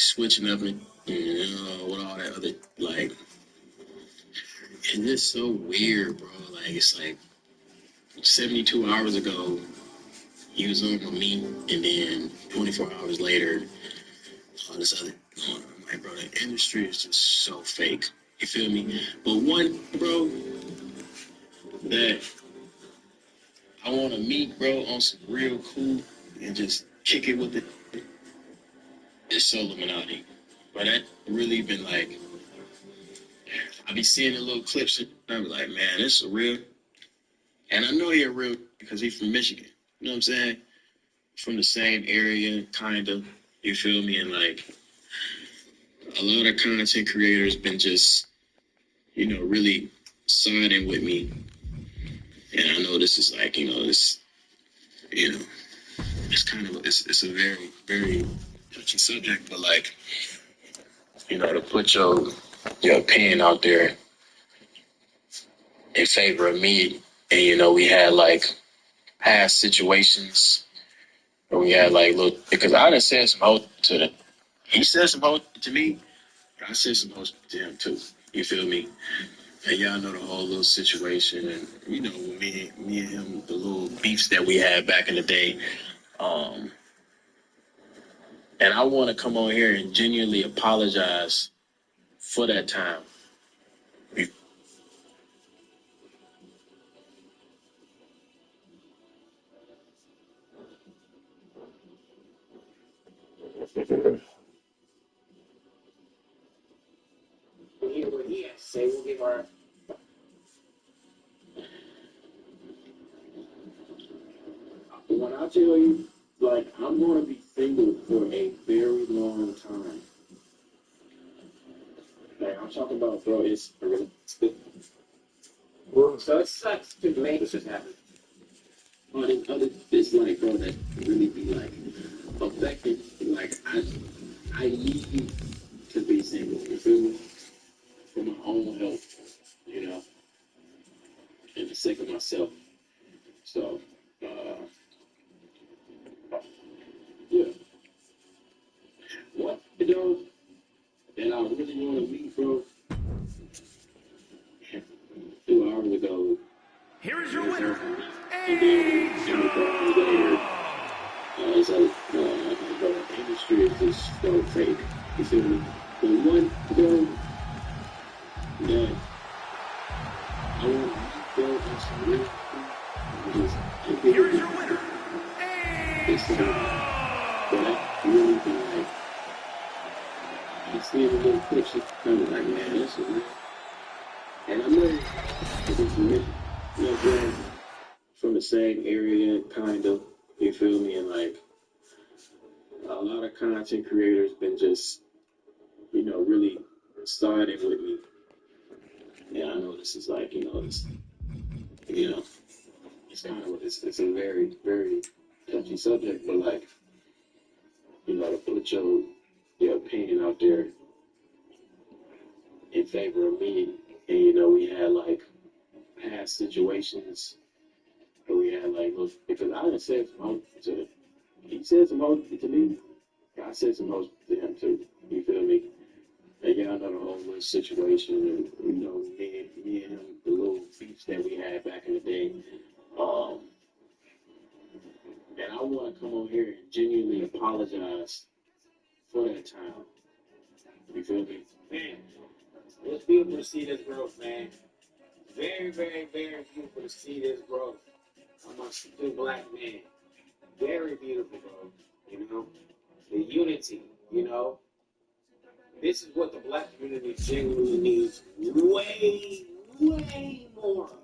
switching up and with all that other like, and it's so weird, bro. Like it's like 72 hours ago, he was on with me, and then 24 hours later, all this other going on. I'm like, bro, the industry is just so fake. You feel me? But one, bro, that I want to meet, bro, on some real cool and just kick it with it is Solo Illuminati. But that really been like, I be seeing the little clips and I be like, man, this is real. And I know he's real because he's from Michigan. You know what I'm saying? From the same area, kind of. You feel me? And like, a lot of content creators been just, really siding with me. And I know this is like, this, it's kind of, it's a very, very touchy subject, but like, to put your opinion out there in favor of me. And, we had like past situations where we had like little, because I done said some hoes he said some hoes to me, but I said some hoes to him too. You feel me? And y'all know the whole little situation, and me and him, the little beefs that we had back in the day. And I want to come on here and genuinely apologize for that time. What he has to say, we'll give our. When I tell you, like, I'm going to be single for a very long time. Like, I'm talking about, bro, it's really. Well, so it sucks to make this just happen. But it's like, bro, that really be like affected. Like, I need to be single, you feel me? For my own health, and the sake of myself. So, yeah. What, that I really want to meet, bro, 2 hours ago. Here is your winner. And then 24 hours later, it's like, bro, the industry is just so fake. You feel me? The one, bro, that I want to meet, bro, on some real thing. Here is your winner. It's like, but I really been like, I see the little picture, kind of like, man, this is real. And I know it's from Michigan, you know what I'm saying? From the same area, kind of, you feel me? And like, a lot of content creators been just, really siding with me. And I know this is like, it's kind of, it's a very, very touchy subject, but like, to put your opinion out there in favor of me. And, we had like past situations where we had like, look, because I done said some hoes to, he said some hoes to me, I said some hoes to him too. You feel me? And y'all know the whole little situation, and me and him, the little beefs that we had back in the day. And I want to come on here and genuinely apologize for that time. You feel me? Man, it's beautiful to see this growth, man. Very, very, very beautiful to see this growth amongst the black men. Very beautiful, bro. The unity, This is what the black community genuinely needs way, way more of.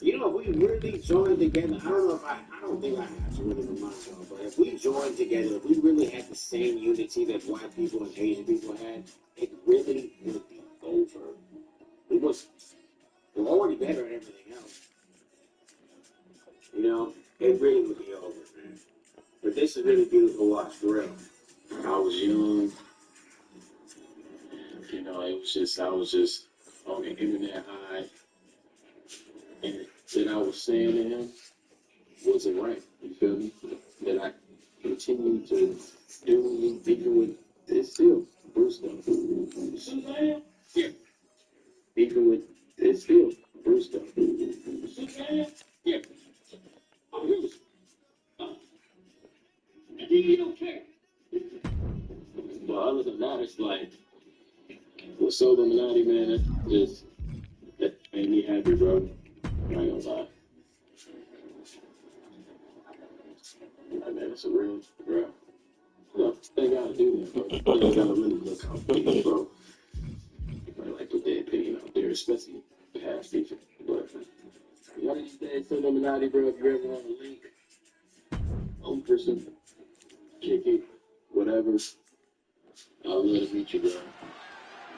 If we really join together, I don't think I have to really remind y'all, but if we join together, if we really had the same unity that white people and Asian people had, it really would be over. We're already better at everything else. It really would be over, man. But this is really beautiful to watch, for real. I was young. I was just on the internet high. And that I was saying to him wasn't right. You feel me? That continue to do even with this still Bruce stuff. Yeah. Even with this still Bruce stuff. Yeah. But other than that, it's like with So Illuminati, man, that made me happy, bro. I ain't gonna lie. Like, man, it's a real, bro. No, they gotta do that, bro. They gotta really look out for you, bro. Right, like put their opinion out there, especially past people. But one of these days, So Illuminati, bro, if you ever want to link, own person, kick it, whatever, I'd love to meet you, bro.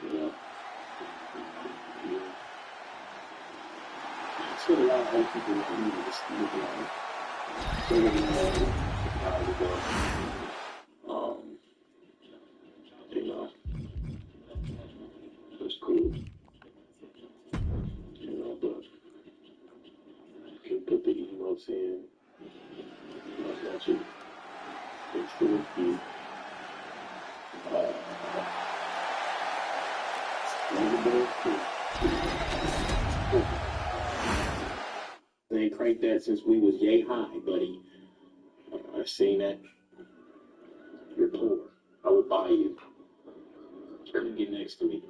You know, it's been a lot of other people that need to just look around. So Illuminati, you know, it's cool. You know, but you can put the emotes in. I got you. It's still you. They ain't cranked that since we was yay high, buddy. I've seen that. You're poor. I would buy you. Come and get next to me.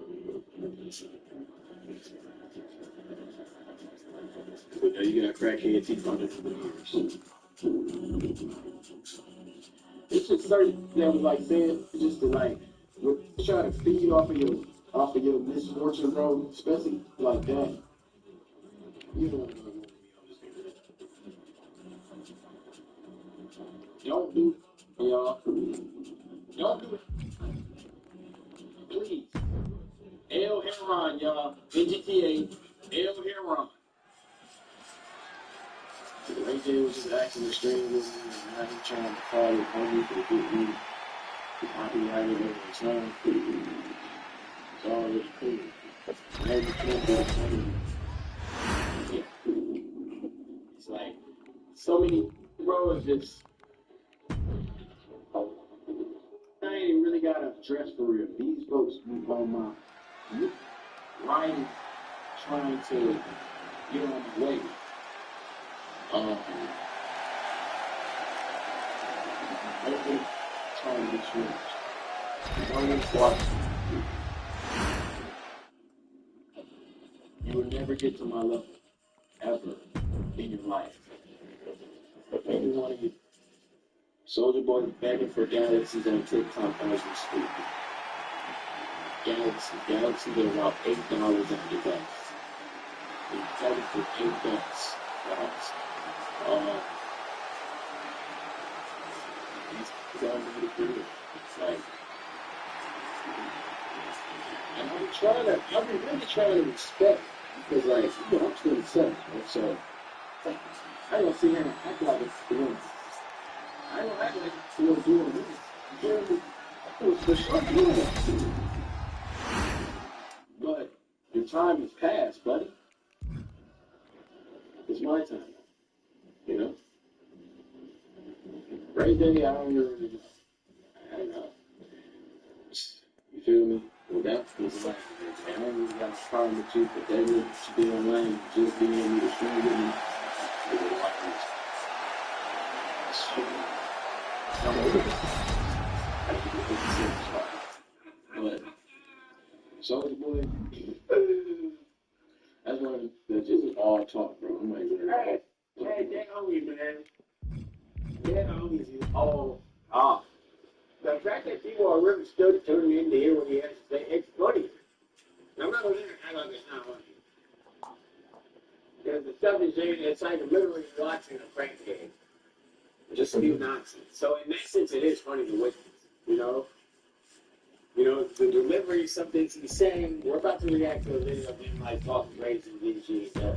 But now you got crackhead teeth under the ears. It's just certain things like saying, just to like try to feed off of your misfortune, bro. Especially like that. You know what I'm saying? Don't do it, y'all. Don't do it. Please. El Heron, y'all. NGTA. El Heron. Right there was just acting extreme with me, and now he's trying to call it homie to get me copyrighted over the song. It's already cool. Now you can't do it funny. Yeah. It's like so many, bro, it's just I ain't even really got a dress for real. These folks be on my riding, trying to get on my way. Open, trying to get changed. Don't watch. You will never get to my level, ever, in your life. Every one of you. Soldier Boy begging for galaxies on TikTok as we speak. Galaxy is about $8 after tax. It's begging for $8, guys. He's on the video. It's like, and I've been really trying to respect, because like, you know, I'm 27, right? So, like, I don't see him act like it's the one. I don't act like it's the one doing this. You know, I was for sure doing it. But your time has passed, buddy. It's my time, you know? Right there, I don't know. You feel me? Well, that was like, I don't really got a problem with you, but that really should be online, just being able to stream with me. But Soulja Boy, that's one of the just all talk, bro. I'm like, hey, that homie, man. That homie is all off. The fact that people are really still tuning in to hear what he has to say, it's funny. I'm not going to act like it's not funny. Because the stuff is saying, it's like literally watching a prank game. Just spew nonsense. So in that sense, it is funny to witness, you know? You know, the delivery, some things he's saying, we're about to react to a video of him, like, talking crazy and stuff.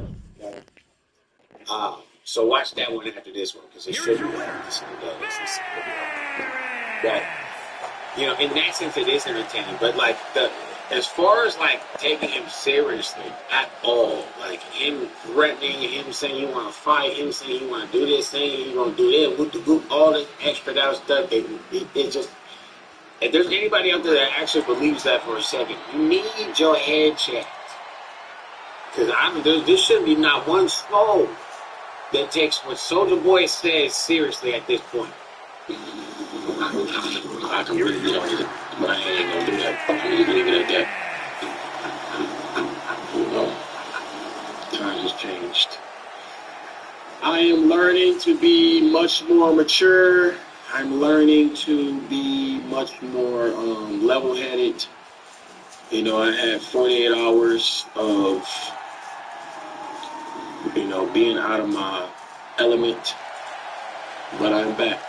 So watch that one after this one, because it should be this one does. But, you know, in that sense, it is entertaining. But, like, as far as like taking him seriously at all, like him threatening, him saying he want to fight, him saying he want to do this, saying he gonna do that, whoop the whoop, all this extra that stuff. It just, if there's anybody out there that actually believes that for a second, you need your head checked. Because this shouldn't be not one soul that takes what Soldier Boy says seriously at this point. I can really get on it, but I ain't gonna do that. I'm gonna leave it at that. You know, time has changed. I am learning to be much more mature. I'm learning to be much more level-headed. You know, I had 48 hours of, being out of my element, but I'm back.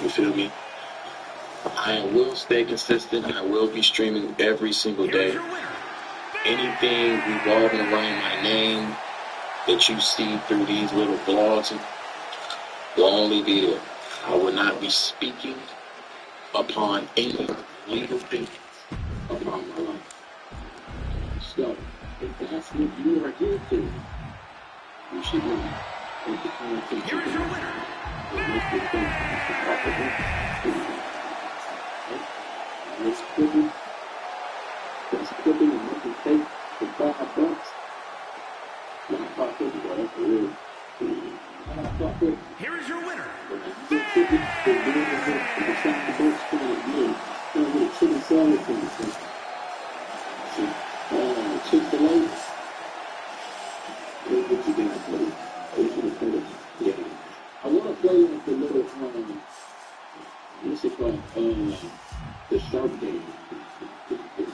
You feel me? I will stay consistent. I will be streaming every single day. Anything revolving around my name that you see through these little blogs will only be there. I will not be speaking upon any legal things upon my life. So, if that's what you are here to, you should know. Here's your winner. Let's clipping and making tape for $5. Here is your winner. I want to play with the little, what's it called? The shark game.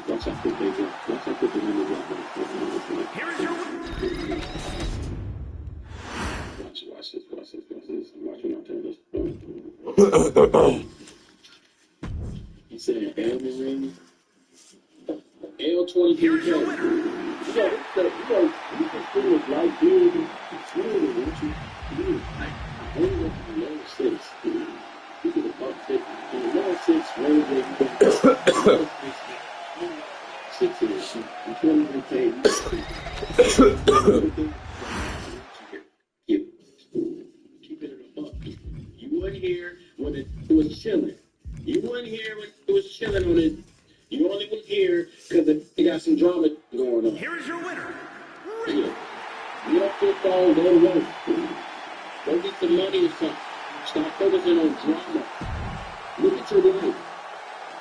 Watch out for the number drop. Here is your winner. Watch this. Watch when I turn this. He said Elden Ring. L23K. Here's your winner. You can feel it right here. You feel it, don't you? Like, I only went to the level 6. You get a buck 50. In the level 6, very good. 6 years. You can't even pay. Keep it in a buck. You weren't here when it was chilling. You weren't here when it was chilling on it. You only was here because it got some drama going on. Here is your winner. Yeah. You don't get all go to work. Go get some money or something. Stop focusing on drama. Look at your life.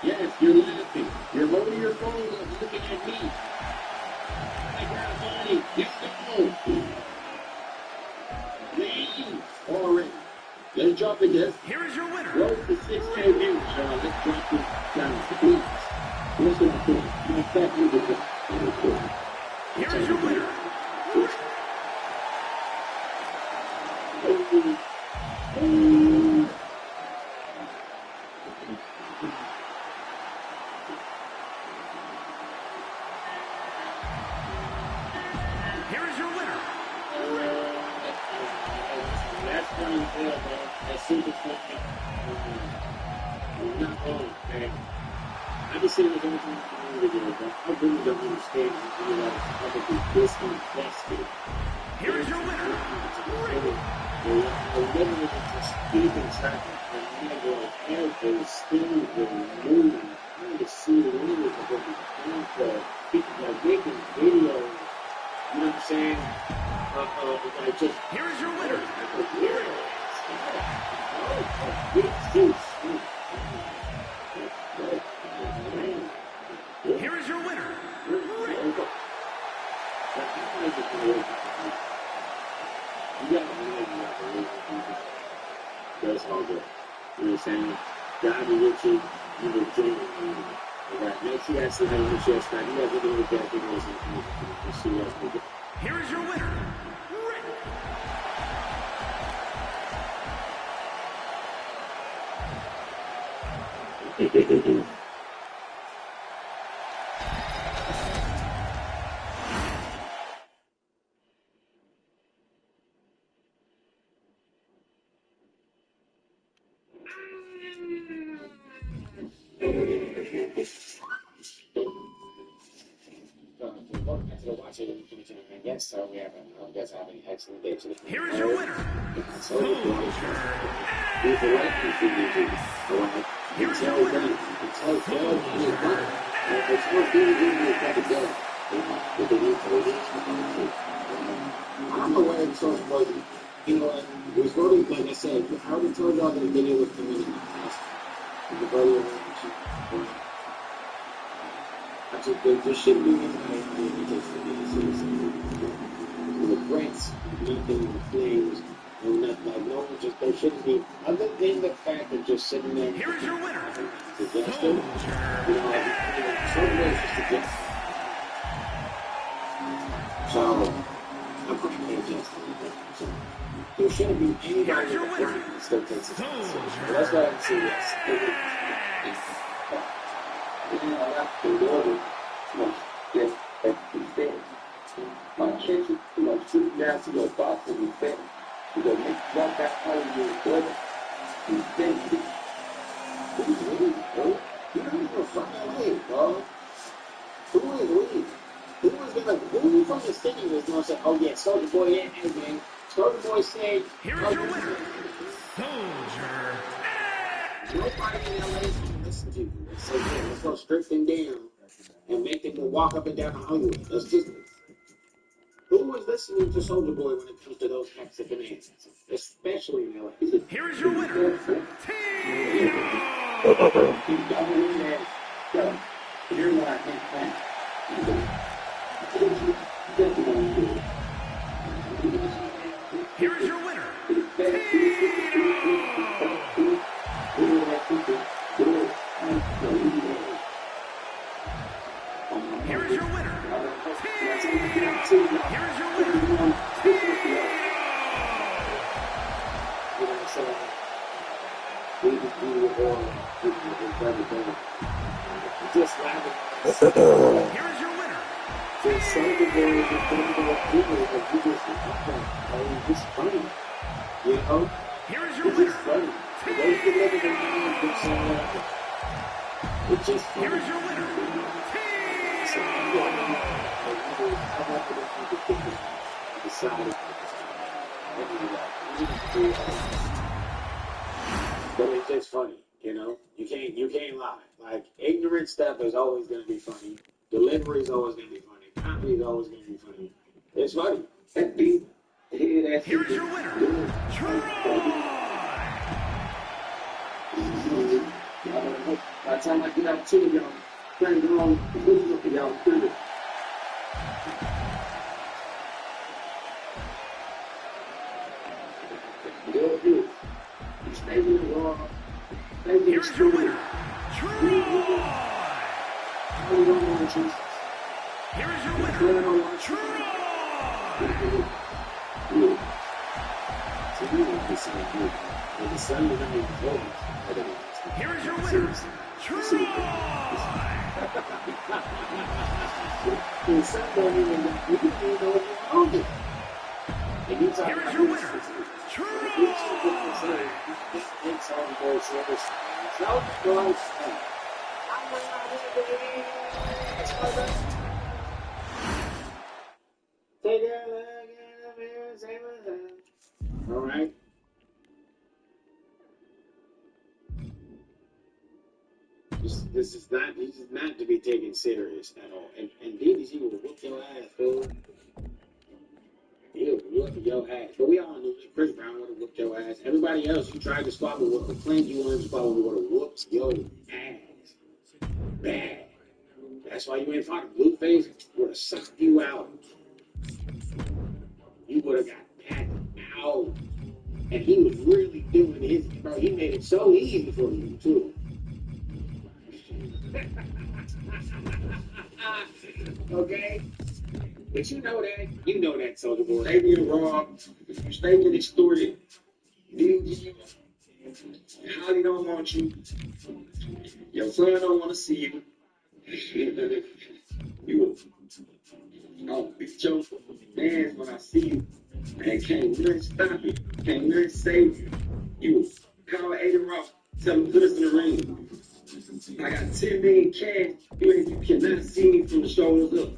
Yes, you're laughing. You're holding your phone up looking at me. I got money. Let's go. Leave already. Let's drop it there. Here is your winner. Roll to 6K views, y'all. Let's drop this down, please. Listen to it. My fat music. Here is your winner. Here is your winner. That's funny as hell, man. That's super funny. Not wrong, man. I just see what's on the community, but I really don't understand and realize how to be this invested. Here is your winner. I literally just keeping track of the characters, things, and moving, trying to see the images of what we're doing for people that are making videos. You know what I'm saying? Like just Here is your winner. Here is your winner. That's all good. You know what I'm saying? God be with you. You will join you. Right. Make sure you ask the name, make sure you ask that. You guys are doing that videos and see what else we get. Here is your winner. to go watch it in the future. And yes, sir, we have you guys have an excellent day today. Here is your winner, Soldier Boy. He's the right piece of you. Alright. Here's your winner. Until Dell is done. It's not really good to get Dell. But they need to release. I don't know where it's so supposed. You know, it was voting, like I said, I already told y'all that the video was coming in the past. The brother I just, there shouldn't be anybody because the threats, nothing, the flames, no nothing, like no one just, there shouldn't be, other than the fact of just sitting there. Here is your winner, Suggested, you know, some ways to suggest. So, I'm going to pay attention to that. So, there shouldn't be anybody that still takes it seriously. But that's why I say yes. My kids, sitting down to your box and you think, you go make one back out of your toilet. You think, who's we, bro? You don't even from LA, bro. Who is we? Who from the city is gonna say, oh yeah, Soldier Boy, yeah, man. Soldier Boy said, here is your winner, Soldier. Nobody in LA is gonna listen to you. They say, yeah, let's go strip them down and make them go walk up and down the Hollywood. That's just, who is listening to Soldier Boy when it comes to those types of demands? Especially in LA. Here is your winner, Here's what I think. Here is your winner, Here is your winner, Here is your winner, Just laughing. Here is your winner, There's some of the boys that don't know what people like you just it's just funny. You know? Here is your It's winner, just funny. The way you live in the mind, it's just funny. Here is your winner, So, I'm not going to keep it decide. But it's just funny, you know? You can't lie. Like, ignorant stuff is always going to be funny. Delivery is always going to be funny. Comedy is always going to be funny. It's funny. That beat. Here is your winner, Troy. By the time I get out to y'all, playing the wrong video for y'all, good. Go ahead. Stay with the wall. Here is your winner, Troy. Here is your winner, Troy. Here is your winner, Troy. Here is your winner, All right. This is not to be taken serious at all. And DDG will whoop your ass, fool. He'll whoop your ass. But we all knew that Chris Brown would have whooped your ass. Everybody else you tried to squabble with or claimed you wanted to squabble with would have whooped your ass. Bad. That's why you ain't fought. Blueface would have sucked you out. You would have got packed out. And he was really doing his, bro. He made it so easy for you, too. Okay? But you know that, Soldier Boy. They get robbed, they get extorted. Holly don't want you. Your son don't want to see you. You will beat your hands when I see you. Man, can't nothing stop you. Can't nothing save you. You will call Aiden Ross, tell him put us in the ring. I got 10 million cash. You cannot see me from the shoulders up.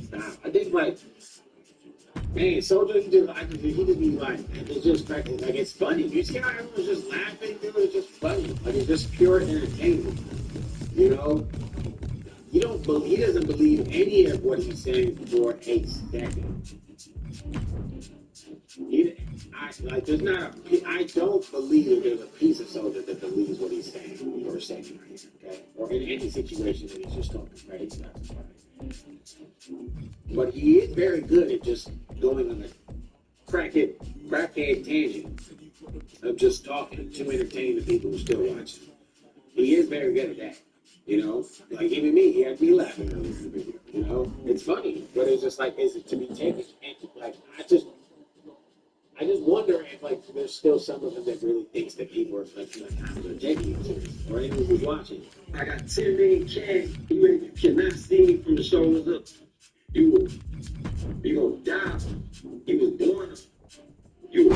Stop. I think like, man, soldiers just he just be like, it's just like it's funny. You see how everyone's just laughing, dude? It's just funny. Like it's just pure entertainment. You know? He doesn't believe any of what he's saying for a second. There's not I don't believe that there's a piece of soldier that believes what he's saying for a second right here, okay? Or in any situation that he's just talking, right? It's not funny. But he is very good at just going on a crackhead tangent of just talking to entertain the people who still watching. He is very good at that. You know, like even me, he had me laughing earlier in the video. You know, it's funny, but it's just like, is it to be taken? Like, I just wonder if like there's still some of them that really thinks that people are like taking it serious, or anyone who's watching. I got 10 million cash. You cannot see me from the shoulders up. You gonna die. You was born. You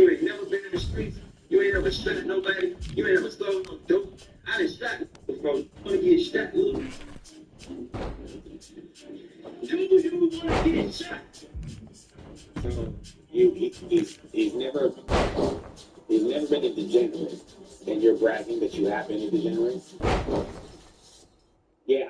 ain't never been in the streets. You ain't ever shot nobody. You ain't ever stole no dope. I done shot bro. You wanna get shot? Do you wanna get shot? So he's never been a degenerate, and you're bragging that you have been a degenerate. Yeah.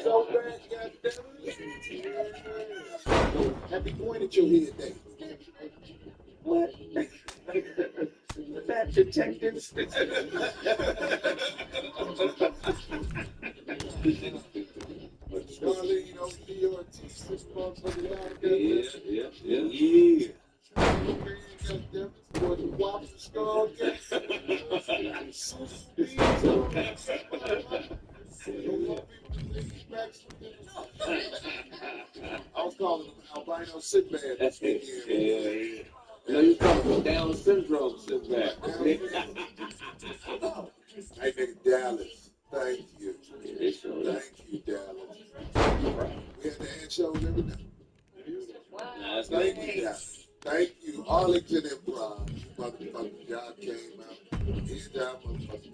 So bad, happy point at your head, Dave. What? That detective. Darling, you know, your this motherfucker out there. Yeah. For the whopper skull case. I was calling him albino sick man. That's it. Yeah. You know, you calling him Down syndrome sick man. Hey, nigga, Dallas. Thank you. Thank you, Dallas. We had the end shows every night. Thank you, Dallas. Thank you, Arlington Improv. Motherfucking y'all came out. Anytime, motherfucking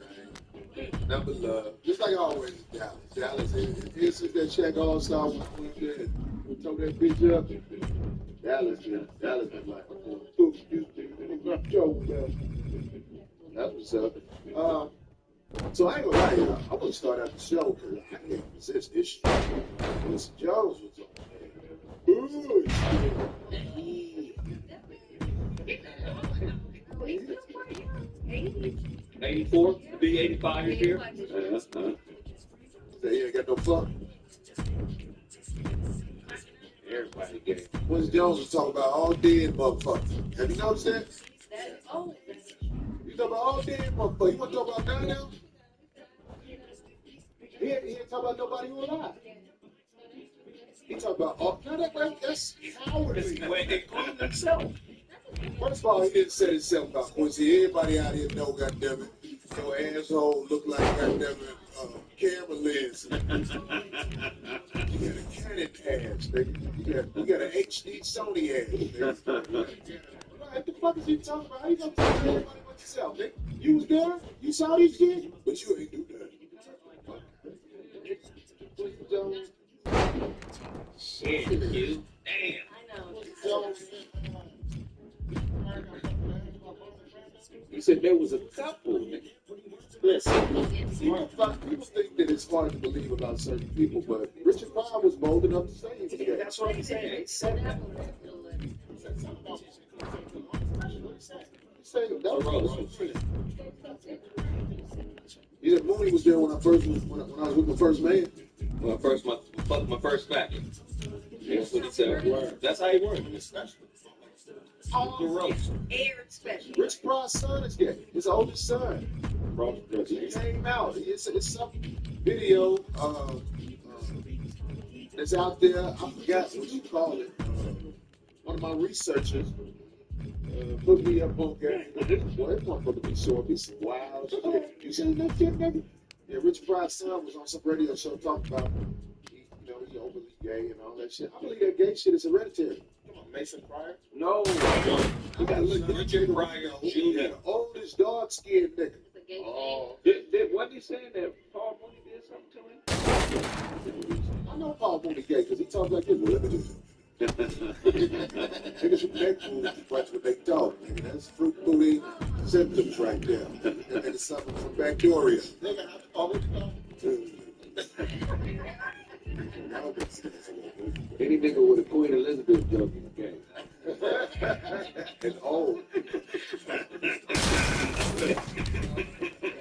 name. Number love. Just like always, Dallas. Dallas, here's that check all-star when I went there and tore that bitch up. Dallas been like, that's what's up. So I ain't gonna lie, y'all. I want to start out the show because I can't resist this shit. Mr. Jones was on. Good. 84 to be 85 this year. So he ain't got no fun. Everybody get it. Mr. Jones was talking about all dead motherfuckers. Have you noticed that? You talking about all dead motherfuckers. You want to talk about now? He ain't talking about nobody who alive. He talking about all. No, that's cowardly. Including himself. First of all, he didn't set himself up. Quincy, everybody out here know, goddammit, your asshole look like, goddammit, camera lens. You got a Canon ass, nigga. You got an HD Sony ass, nigga. What the fuck is he talking about? How you gonna talk to everybody but yourself, nigga? You was there? You saw these kids? But you ain't do that. Shit, you. Damn. I know. He said there was a couple. Listen, people think that it's hard to believe about certain people, but Richard Pryor was bold enough to say it. Yeah, that's what I'm saying. He said that. He said Mooney was there when I was with my first man. My first factor. That's what he said. That's how he worked. The roast. Aired special. Rich Pryor's son is gay. His oldest son. He came out. It's some video that's out there. I forgot what you call it. One of my researchers put me up on game. Boy, it's not going to be short. Be some wild shit. You seen that shit, nigga? Yeah, Rich Pryor's son was on some radio show talking about, he's overly gay and all that shit. I believe that gay shit is hereditary. Come on. Mason Pryor? No. You gotta look at Jay Pryor. The oldest dark skinned nigga. Oh. What he saying that Paul Mooney did something to him? I know Paul Mooney gay because he talks like this. Well, let me do niggas from neck food, watch what they talk. Nigga, that's fruit booty symptoms right there. That nigga suffering from bacteria. Nigga, how the fuck would you Any nigga with a Queen Elizabeth joke is gay. And old. They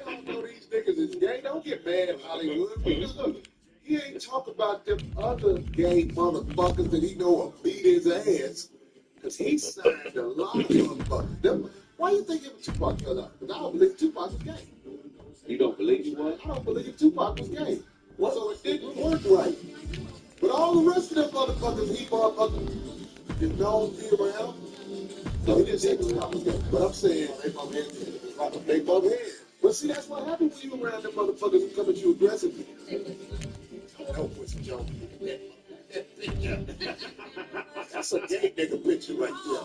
don't know these niggas is gay. Don't get mad at Hollywood. Because look, he ain't talk about them other gay motherfuckers that he know will beat his ass. Because he signed a lot of motherfuckers. Why you think him and Tupac got out? Because I don't believe Tupac was gay. You don't believe he was? I don't believe Tupac was gay. What? So it didn't work right. But all the rest of them motherfuckers, he motherfuckers, is known to be around. So he didn't say Tupac was gay. But I'm saying, they bump heads. But see, that's what happens when you around them motherfuckers who come at you aggressively. Help with Joe. That's a gay nigga picture right there.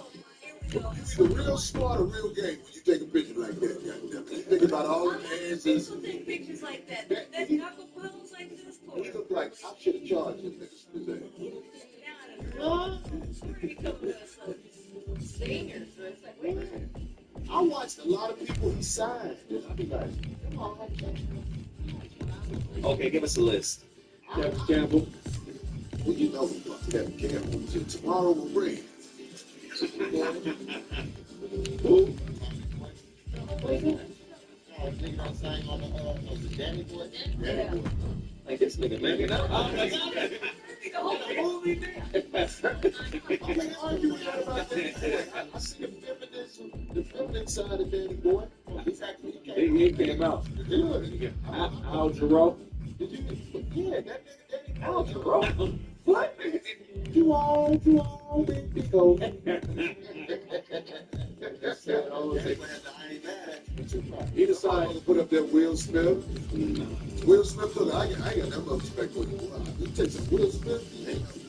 You either real smart or real gay when you take a picture like that. Goddamn. You think about all the answers. People take pictures like that. That's knuckle puddles like this. He look like I should have charged him niggas. Senior, so it's like, wait a minute. I watched a lot of people he signed. And I be like, come on, Okay, give us a list. Kevin Campbell. well, you know Kevin Campbell. Tomorrow will bring. Who? Like this nigga, man. I see the feminine side of Danny Boy. He's actually He came out. good. Al Jarreau. Did you? Yeah, that nigga Danny Al Boy. Jarreau. What? Too old, big go. He decided to put up that Will Smith. Will Smith, look, I ain't got that much respect for him. You take some Will Smith,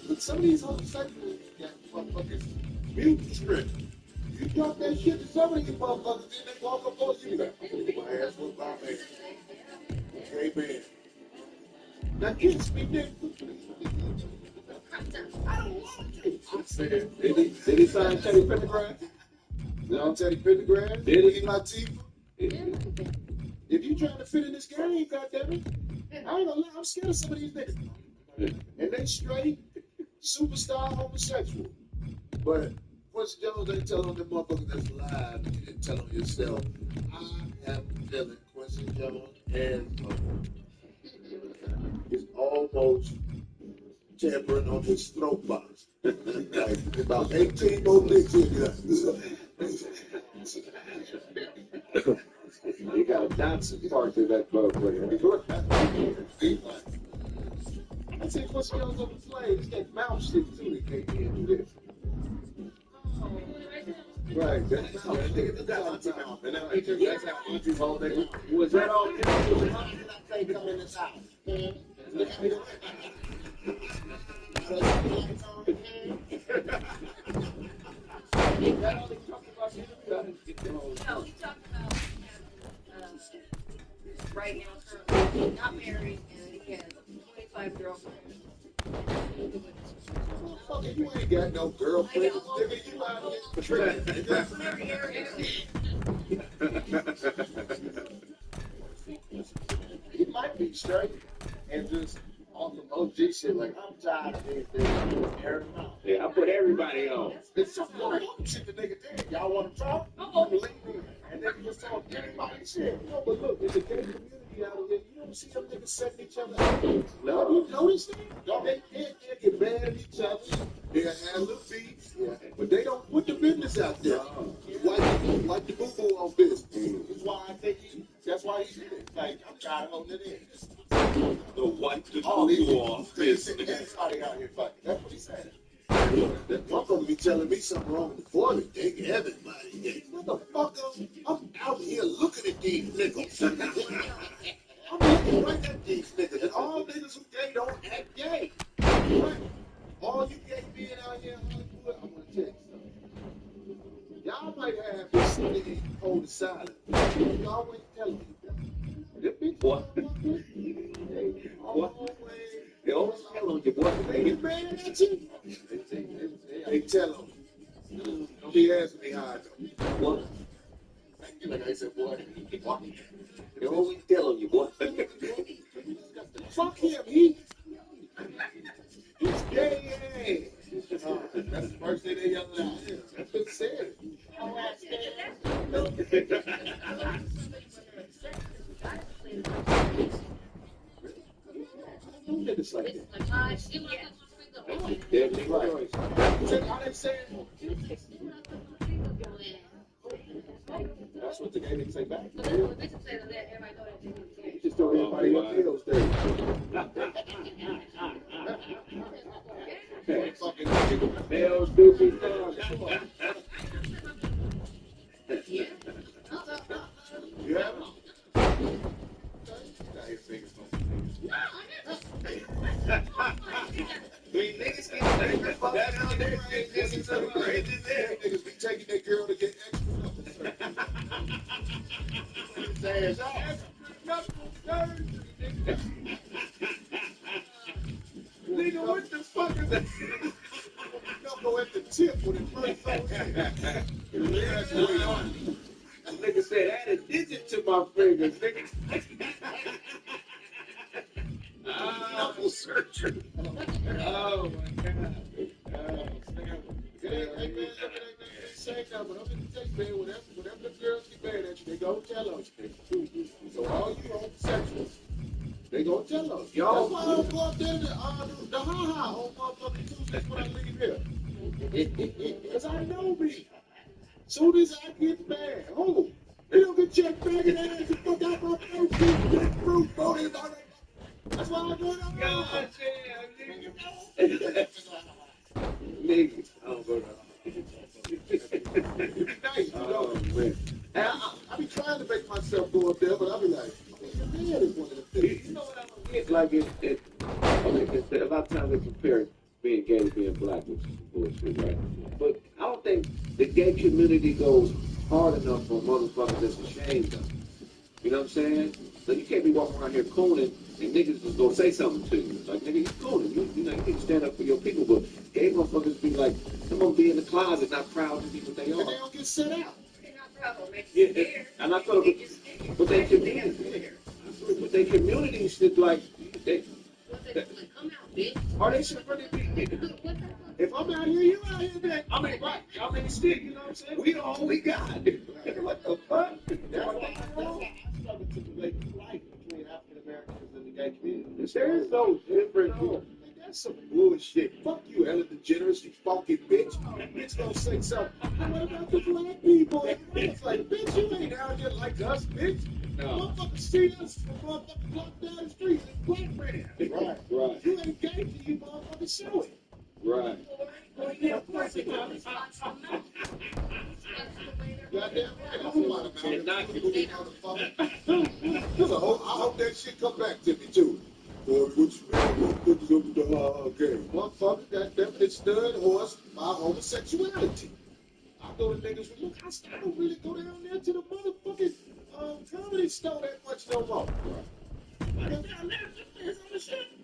but some of these homosexuals got motherfuckers mutant strength. You talk that shit to some of these motherfuckers, then they walk up on you like, I'm gonna get my ass whooped by a man. Okay, man. Now, kiss me, nigga. I don't want you. I said, Did he sign Teddy Pendergrass? no, Teddy Pendergrass. Did he? Latifah. If you trying to fit in this game, goddammit, I ain't gonna lie, I'm scared of some of these niggas. And they straight, superstar homosexual. But Quincy Jones ain't telling them motherfuckers that's live, and you didn't tell them yourself. I have a feeling Quincy Jones is almost tampering on his throat box. Like about 18 more licks in there. You got a Johnson parked in that boat right I said Quincy Jones on the plane. It's that mouth shit too that can't do this. Right, that's how and I think that's how Andrew's whole thing. Was that all? They come in this house. No, he talked about right now, currently not married, and he has 25 girlfriends. Motherfucker, you ain't got no girlfriend. Nigga, you out here tricking. That's very arrogant. He might be straight and just on some OG shit. Like, I'm tired of these things. Air them out. Yeah, I put everybody on. It's some shit the nigga did. Y'all want to talk? Uh-oh. Believe me. And then just talk anybody shit. No, but look, there's a gay community out here. You don't see them niggas setting each other up. No. Have you noticed that? Don't they get mad at each other? They have little beefs. Yeah. But they don't put the business out there. Like the boo-boo on business. That's why I think that's why he did it. Like, I'm trying to hold it in. The wipe the Oh, boo off business. Everybody out here fucking. That's what he said. That motherfucker be telling me something wrong before they take everybody. Motherfucker, I'm out here looking at these niggas. I'm looking right at these niggas. And all niggas who gay don't act gay. Right? All you gay being out here in Hollywood, I'm gonna tell inside of you. You always tell them. Them bitch, boy. They always tell on you, boy. They get mad at you. They tell them. Don't be asking me how I know. What? Like I said, boy, They always tell on you, boy. fuck him. He's gay. That's the first thing they yell out. That's what it said. Niggas like that. They're right. How they say it? That's what the gay niggas say back. You just told everybody else those things. Fucking nigga. Bells, doofies, dogs. You have them? Got your fingers Niggas Niggas be taking their girl to get extra Nigga, what the fuck is that? Go at the tip when it first Nigga said, add a digit to my fingers, nigga. knuckle surgery. Oh my God. Hey man, say that, but I'm gonna tell you, man, whatever the girls get mad at you, they gonna tell us. So all you homosexuals, they gonna tell us. Y'all, that's why I don't go up there to the ha-ha on motherfucking Tuesdays when I leave here. Because I know me. Soon as I get mad, oh, they don't get checked back in the ass and fuck out my fruit, boy. That's why I do it on God damn, nigga. I don't go nice, you know. Oh, man. And I be trying to make myself go up there, but I be like, your man is one of the things. You know what I don't get? Like, a lot of times they compare being gay to being black, which is bullshit, right? But I don't think the gay community goes hard enough for motherfuckers that's ashamed of it. You know what I'm saying? So you can't be walking around here cooning and niggas just gonna say something to you. Like, nigga, you cooning. You know, you need to stand up for your people. But gay motherfuckers be like, some of them be in the closet, not proud to be what they And are. they don't get set out. Yeah, and I thought, but they community, but they community should like, or they should really be. If I'm out here, you out here, man. I mean, right? I mean, still, you know what I'm saying? We all we got. What the fuck? That's why I struggle to relate to life between African Americans and the gay community. There is no difference. No, that's some bullshit. Fuck you, Ellen DeGeneres, you funky bitch. Bitch gonna say something. What about the black people? It's like, bitch, you ain't out here like us, bitch. No. Motherfuckers see us, motherfuckers walk down the street and black man. Right, right, You ain't gay till you motherfuckers show it. right. Goddamn right. I'm about it, man. I hope that shit come back to me, too. Boy, what you mean? Motherfuckers up with the ha-ha game. Motherfucker, goddamn, it stood horse by homosexuality. I go to niggas with, look, I don't really go down there to the motherfucking comedy store that much no more.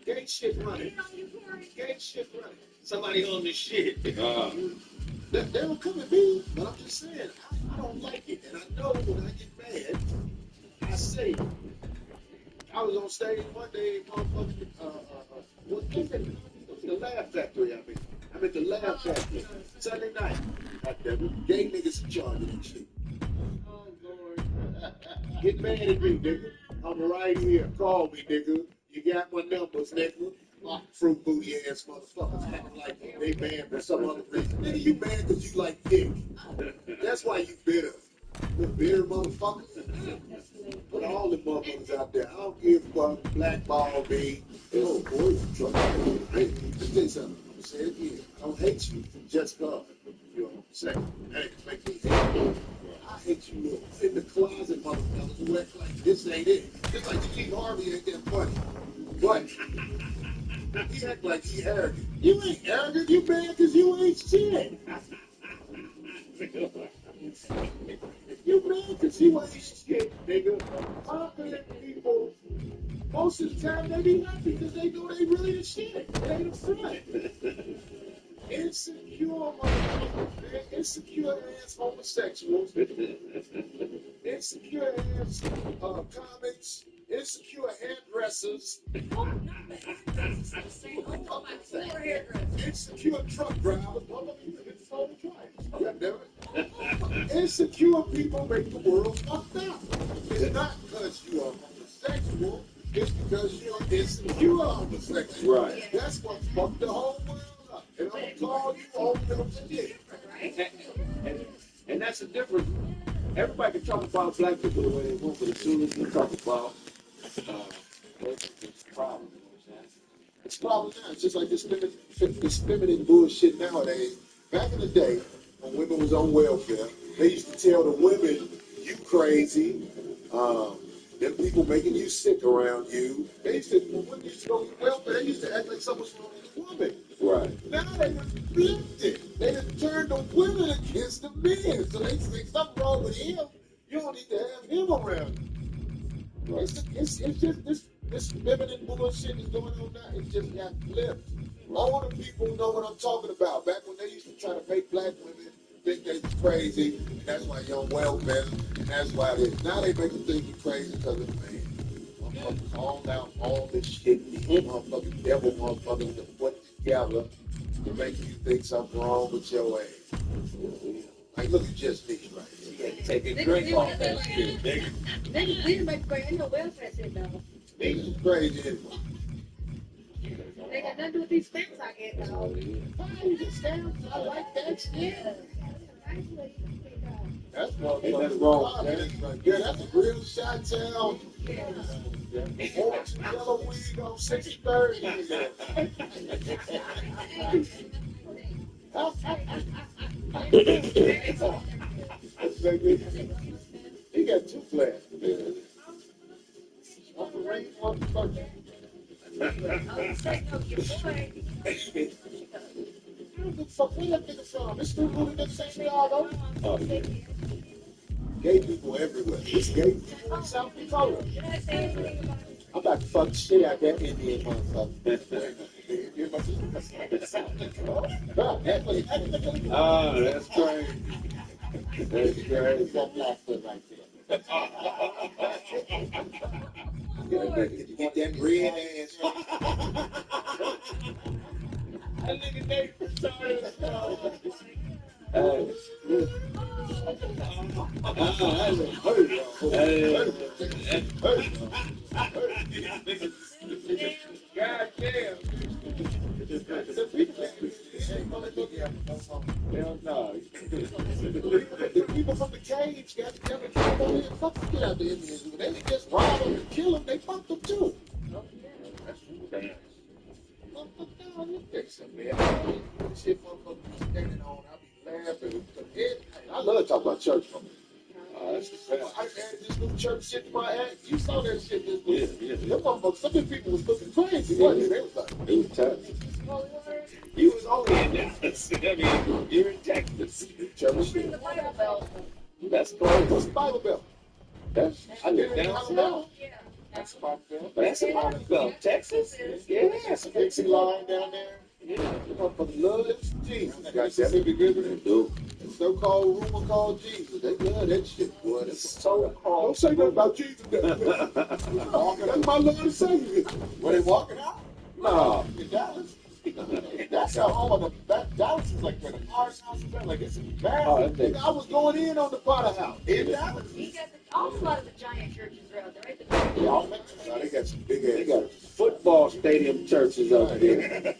Gay shit running. Gay shit running. Somebody on this shit. They don't come at me, but I'm just saying, I don't like it. And I know when I get mad, I say it. I was on stage one day, motherfucking, what's the Laugh Factory, I'm at the Laugh Factory. Sunday night. Gay niggas in charge of that shit. Oh, Lord. Get mad at me, nigga. I'm right here. Call me, nigga. You got my numbers, nigga. Fruit booty ass motherfuckers acting like they mad for some other reason. Nigga, you mad because you like dick. That's why you bitter. You bitter motherfuckers. Put all the motherfuckers out there. I don't give a fuck. Blackball me. Oh, boy, you trouble. Hey, let me tell you something. I'm gonna say it again. I don't hate you just because. You know what I'm saying? Hey, make me hate you. I hate you little in the closet motherfuckers who act like this ain't it. Just like Steve Harvey ain't that funny. But he act like he arrogant. You ain't arrogant, you mad because you ain't shit. You mad because you ain't shit, nigga. Confident people, most of the time, they be happy because they know they really the shit. It ain't a front. Insecure motherfuckers, man. Insecure ass homosexuals. Insecure ass comics. Insecure hairdressers. Insecure truck drivers. It's all right. Goddammit. Insecure people make the world fucked up. It's not because you are homosexual. It's because you're insecure homosexual. Right. That's what fucked the whole world up. And I'm gonna call you all your shit. And that's the difference. Everybody can talk about black people the way they want, but as soon as you talk about it's a problem. You know what I'm saying? It's a problem now. It's just like this feminine bullshit nowadays. Back in the day, when women was on welfare, they used to tell the women, "You crazy." Them people making you sick around you. They used to, when women used to go to welfare, they used to act like something was wrong with the woman. Right. Now they done flipped it. They done turned the women against the men. So they say something wrong with him. You don't need to have him around you. Right. It's just this feminine bullshit is going on now. It just got flipped. All the people know what I'm talking about. Back when they used to try to make black women think they was crazy, and that's why you're on welfare, and that's why now they make them think you're crazy because of man. Motherfuckers called out all this shit, these motherfucking devil motherfuckers to put together to make you think something wrong with your ass. Like, look at just me right here. Take a drink off that shit, nigga. Niggas did make crazy. No welfare shit though. Niggas is crazy anyway. They got nothing to do with these stamps I get though. Fine, just stamps. I like that shit. That's what that's wrong. Yeah, that's a real shot town. Orange and yellow wig on 630. He got two glasses. Uncle Ray, motherfucker. Fuck, where that nigga from? This dude moving in Chicago? Oh, yeah. Gay people everywhere. It's gay people in South Dakota. I'm about to fuck the shit out of that Indian motherfucker. Oh, that's crazy. That's crazy. That black foot right there. You get that red ass. That nigga Nate retarded as hell. God damn. Hell no. The people from the cage got together and came over here and fucked the shit out of the Indians. They didn't just rob them and kill them, they fucked them too. That's bad. Shit motherfuckers be standing on, I be laughing. I love talking about church from that's the best. I added this new church shit to my ass. You saw that shit this week. Yeah. Them motherfuckers, some of the people was looking crazy, wasn't they? They was like, it was tough. You was only in Dallas. I mean, you're in Texas. Church shit. The Bible Belt. That's close. What's the Bible Belt? That's, I live down south. Yeah. That's the Bible Belt. That's the Bible Belt. Texas? Yeah, that's a Dixie line down there. Yeah, motherfuckers love Jesus. Got that big river they do. The so-called rumor called Jesus. They love that shit, boy. That's so-called. Don't say nothing about Jesus. That's my Lord and Savior. Were they walking out? No. In Dallas? That's how home of Dallas is like where the Potter's house is at. Like it's massive. I was going in on the Potter house. In Dallas. You got a lot of the giant churches are out there, right? Yeah, they got some big ass. They got football stadium churches out there.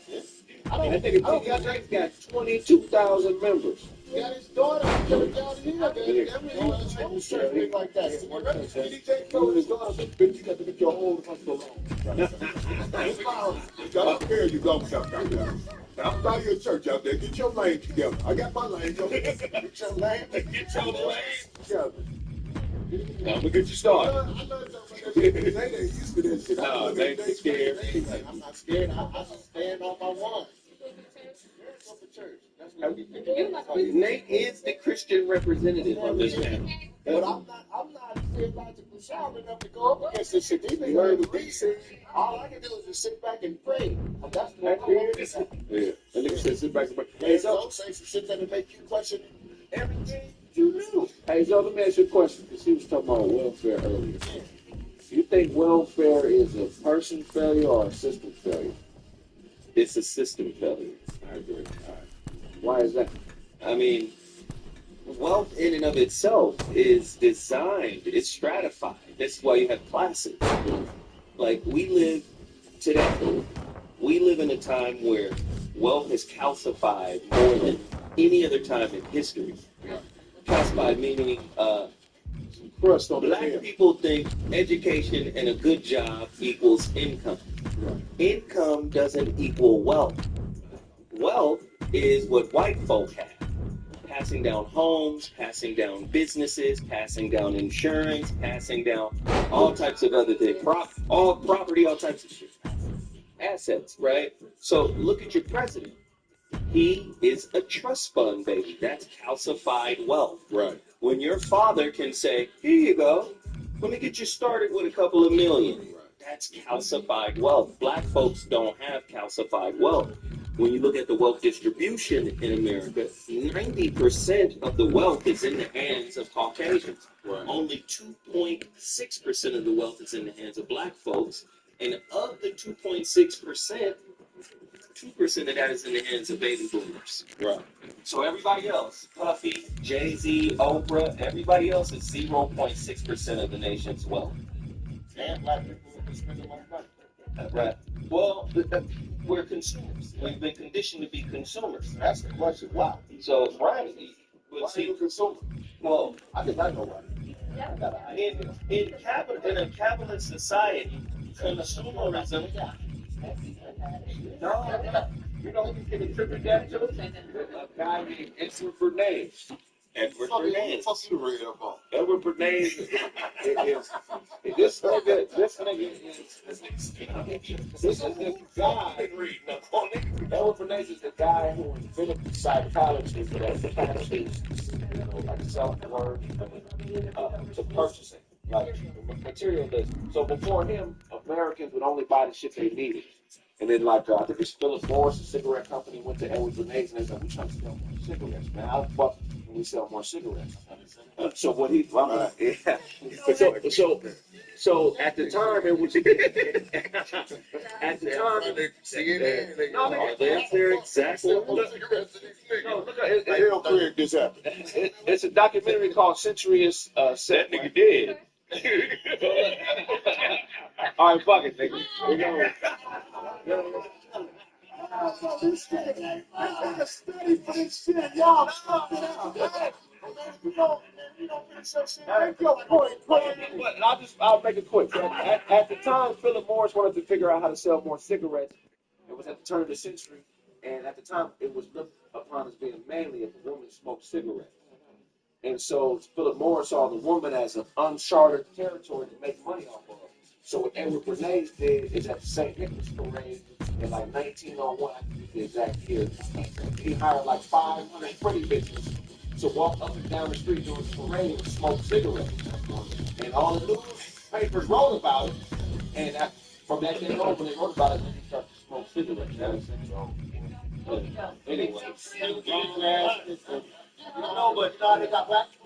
I think it's got 22,000 members. He got his daughter church out here. Everyone's whole church big like that. DJ told his daughter, bitch, you got to get your own hustle on. I don't care you go sometimes. I'm by your church out there. Get your lane together. I got my lane. Get your lane. Get your lane together. I'm gonna get you started. I love they ain't used to that shit. No, they scared. I'm not scared. I stand on my one. Church. That's what we think. Nate is the Christian representative on this panel. But I'm not theologically sound enough to go up against this shit. These niggas heard what he said. All I can do is just sit back and pray. And that's what I'm going to say. Yeah. And nigga said sit back and pray. Hey, so say some shit that'll make you question everything you knew. Hey, so let me ask you a question, because he was talking about welfare earlier. You think welfare is a person failure or a system failure? It's a system failure. I agree. All right. Why is that? I mean, wealth in and of itself is designed, it's stratified. That's why you have classes. Like we live in a time where wealth is calcified more than any other time in history. Calcified meaning Crust on the black head. people think education and a good job equals income. Right. Income doesn't equal wealth. Wealth is what white folk have. Passing down homes, passing down businesses, passing down insurance, passing down all types of other things. All property, all types of shit. Assets, right? So look at your president. He is a trust fund baby. That's calcified wealth. Right. When your father can say, here you go, let me get you started with a couple of million. That's calcified wealth. Black folks don't have calcified wealth. When you look at the wealth distribution in America, 90% of the wealth is in the hands of Caucasians. Right. Only 2.6% of the wealth is in the hands of black folks. And of the 2.6%, 2% of that is in the hands of baby boomers. Right. So everybody else, Puffy, Jay-Z, Oprah, everybody else is 0.6% of the nation's wealth. And black people are spending money. Right. Well, we're consumers. We've been conditioned to be consumers. That's the question. Wow. So, right. Why are you a consumer? Well, I did not know why. in a capitalist society, consumerism. No, You know who you can attribute that to? A guy named Edward Bernays. Edward What the Bernays. fuck you read up on? Edward Bernays is This nigga is the guy. Edward Bernays is the guy who invented psychology that passes, like self-worth to purchasing, like materialism. So before him, Americans would only buy the shit they needed. And then, like, I think it's Philip Morris, a cigarette company, went to Edward Bernays and they said, "We trying to sell more cigarettes, man. How the fuck can we sell more cigarettes?" So what he, yeah. So at the time it was at the time. No, they're exactly. No, look, Hell created this happen. it's a documentary called Century is Set. Nigga did. All right, fuck it, nigga. We go. I'll make it quick. At the time, Philip Morris wanted to figure out how to sell more cigarettes. It was at the turn of the century, and at the time, it was looked upon as being manly if a woman smoked cigarettes. And so Philip Morris saw the woman as an uncharted territory to make money off of. So what Edward Bernays did is at the St. Nicholas Parade in like 1901, I can give the exact year, he hired like 500 pretty bitches to walk up and down the street during the parade and smoke cigarettes. And all the newspapers wrote about it. And from that day on, when they wrote about it, they started to smoke cigarettes. That was it. So, anyway. No, but you know how they got back to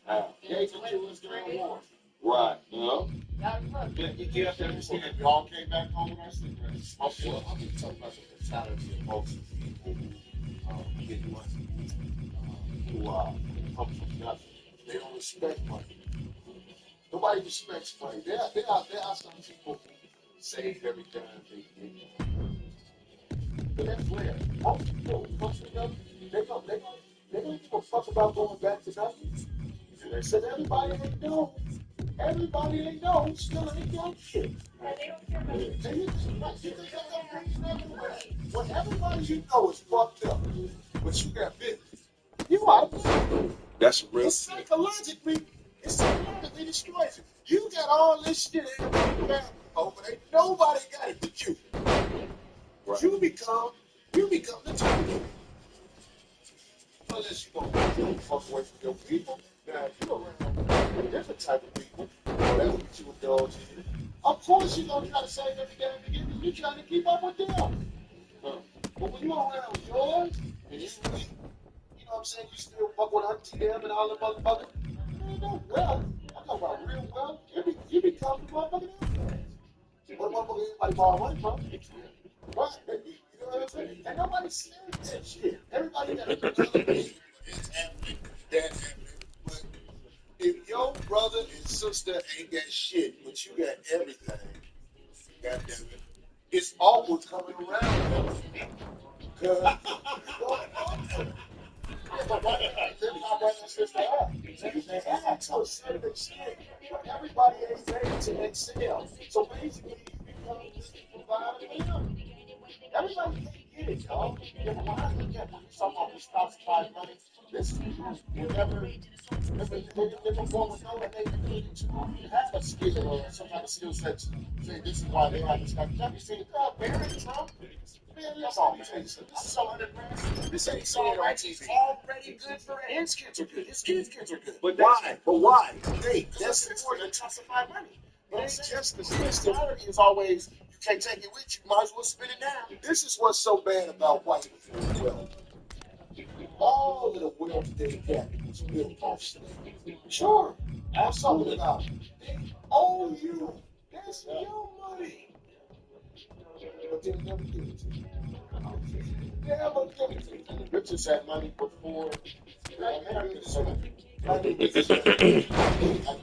us? Gave it to us during the war. Right. You know? You have to understand, we all came back home with our cigarettes. Well, I'm going to talk about the mentality of most people who get money, who come from nothing. They don't respect money. Nobody respects money. There are some people who save every dime they get. But that's where most people who come from nothing, they don't give a fuck about going back to nothing. Because everybody they know still ain't got shit. When everybody you know is fucked up, but you got business, you out. That's real. It psychologically destroys you. You got all this shit in your family, but ain't nobody got it but you. Right. You become the target. unless you don't fuck away from your people. Now, if you're around a different type of people, whatever you indulge in, of course you're going to try to save every damn beginning. You're trying to keep up with them. But when you're around yours, and you really, you know what I'm saying, you still fuck with Auntie them and all the motherfuckers, man, no wealth. I'm talking about real wealth. You be comfortable motherfucking everything. What motherfucker anybody borrow money from? What? You know what I'm saying? And nobody's scared of that shit. Everybody got a it's happening, that's happening. But if your brother and sister ain't got shit, but you got everything, goddamn it, it's always coming around. Because but why did my brother and sister have? They had to a certain extent, but everybody ain't ready to excel. So basically, you become the provider for them. Everybody can't get it, y'all. Yeah, but when I look at someone who stops by money, this is whenever if I'm going with no and they ability to have a skill or some kind of skill set to say this is why they have this kind of job. You see, Barry Trump, man, come on, man. This is so underground. This ain't so right. He's already good for it. His kids are good. His kids are good. But why? But why? Hey, that's important to classify money. It ain't just the mentality is always you can't take it with you. Might as well spit it down. This is what's so bad about white people. Well, all of the wealth they got was built off slavery. Sure, I'm talking about they owe you. That's your money. But they never give it to you. Never give it to you. And the richest had money before Americans. So I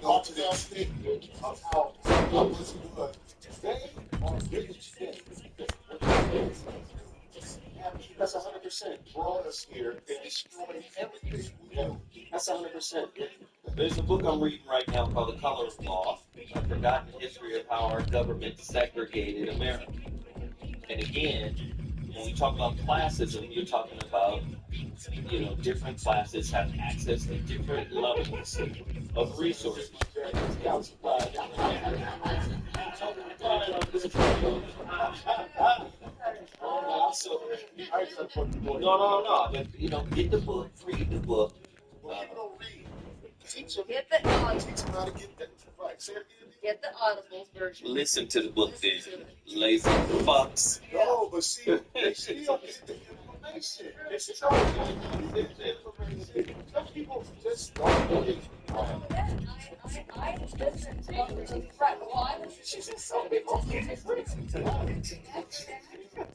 go to that state of how much good they are rich today. That's 100%. Brought us here and destroyed everything we do. That's 100%. There's a book I'm reading right now called The Color of Law, A Forgotten History of How Our Government Segregated America. And again, when we talk about classism, you're talking about, different classes have access to different levels of resources. No. Get the book, read the book. Well, people don't read. Teach them. Get the Teach them how to get that. Right. Say it again. get the Audible version. Listen to the book then. Lazy fucks. No, but see, they still get the information. They still get the information. Some people just don't get it. I listen to right. Well, I listen to some people.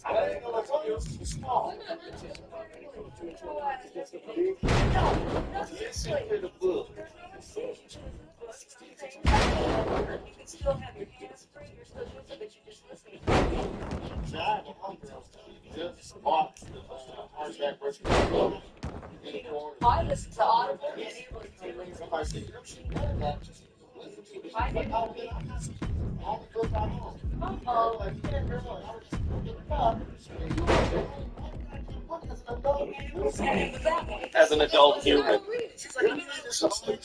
I didn't know I told you it was small. Listen to the book. You can still have your hands free. You're still using, but you just listen. See, I have a homegirl just bought the hardback version of the book. I listen to Audible. Somebody said, you know, she read that. Listen to it. I do. All the books I own. Uh-oh. Like, yeah, girl, I was just looking it up. And you book as an adult. As an adult human. She's like, I'm reading this all the time.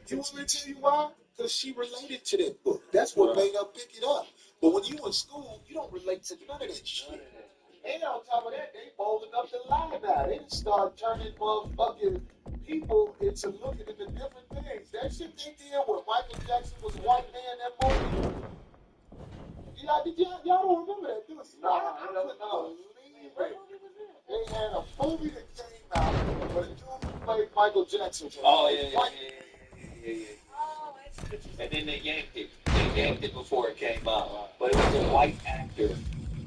You want me to tell you why? Because she related to that book. That's what made her pick it up. But when you in school, you don't relate to none of that shit. And on top of that, they bold enough to lie now. They just start turning motherfucking people into looking into different things. That shit they did when Michael Jackson was a white man, that movie. Y'all don't remember that, do you? No, I couldn't believe it. They had a movie that came out where the dude who played Michael Jackson was Oh, white. yeah. And then they yanked it. They yanked it before it came out. But it was a white actor.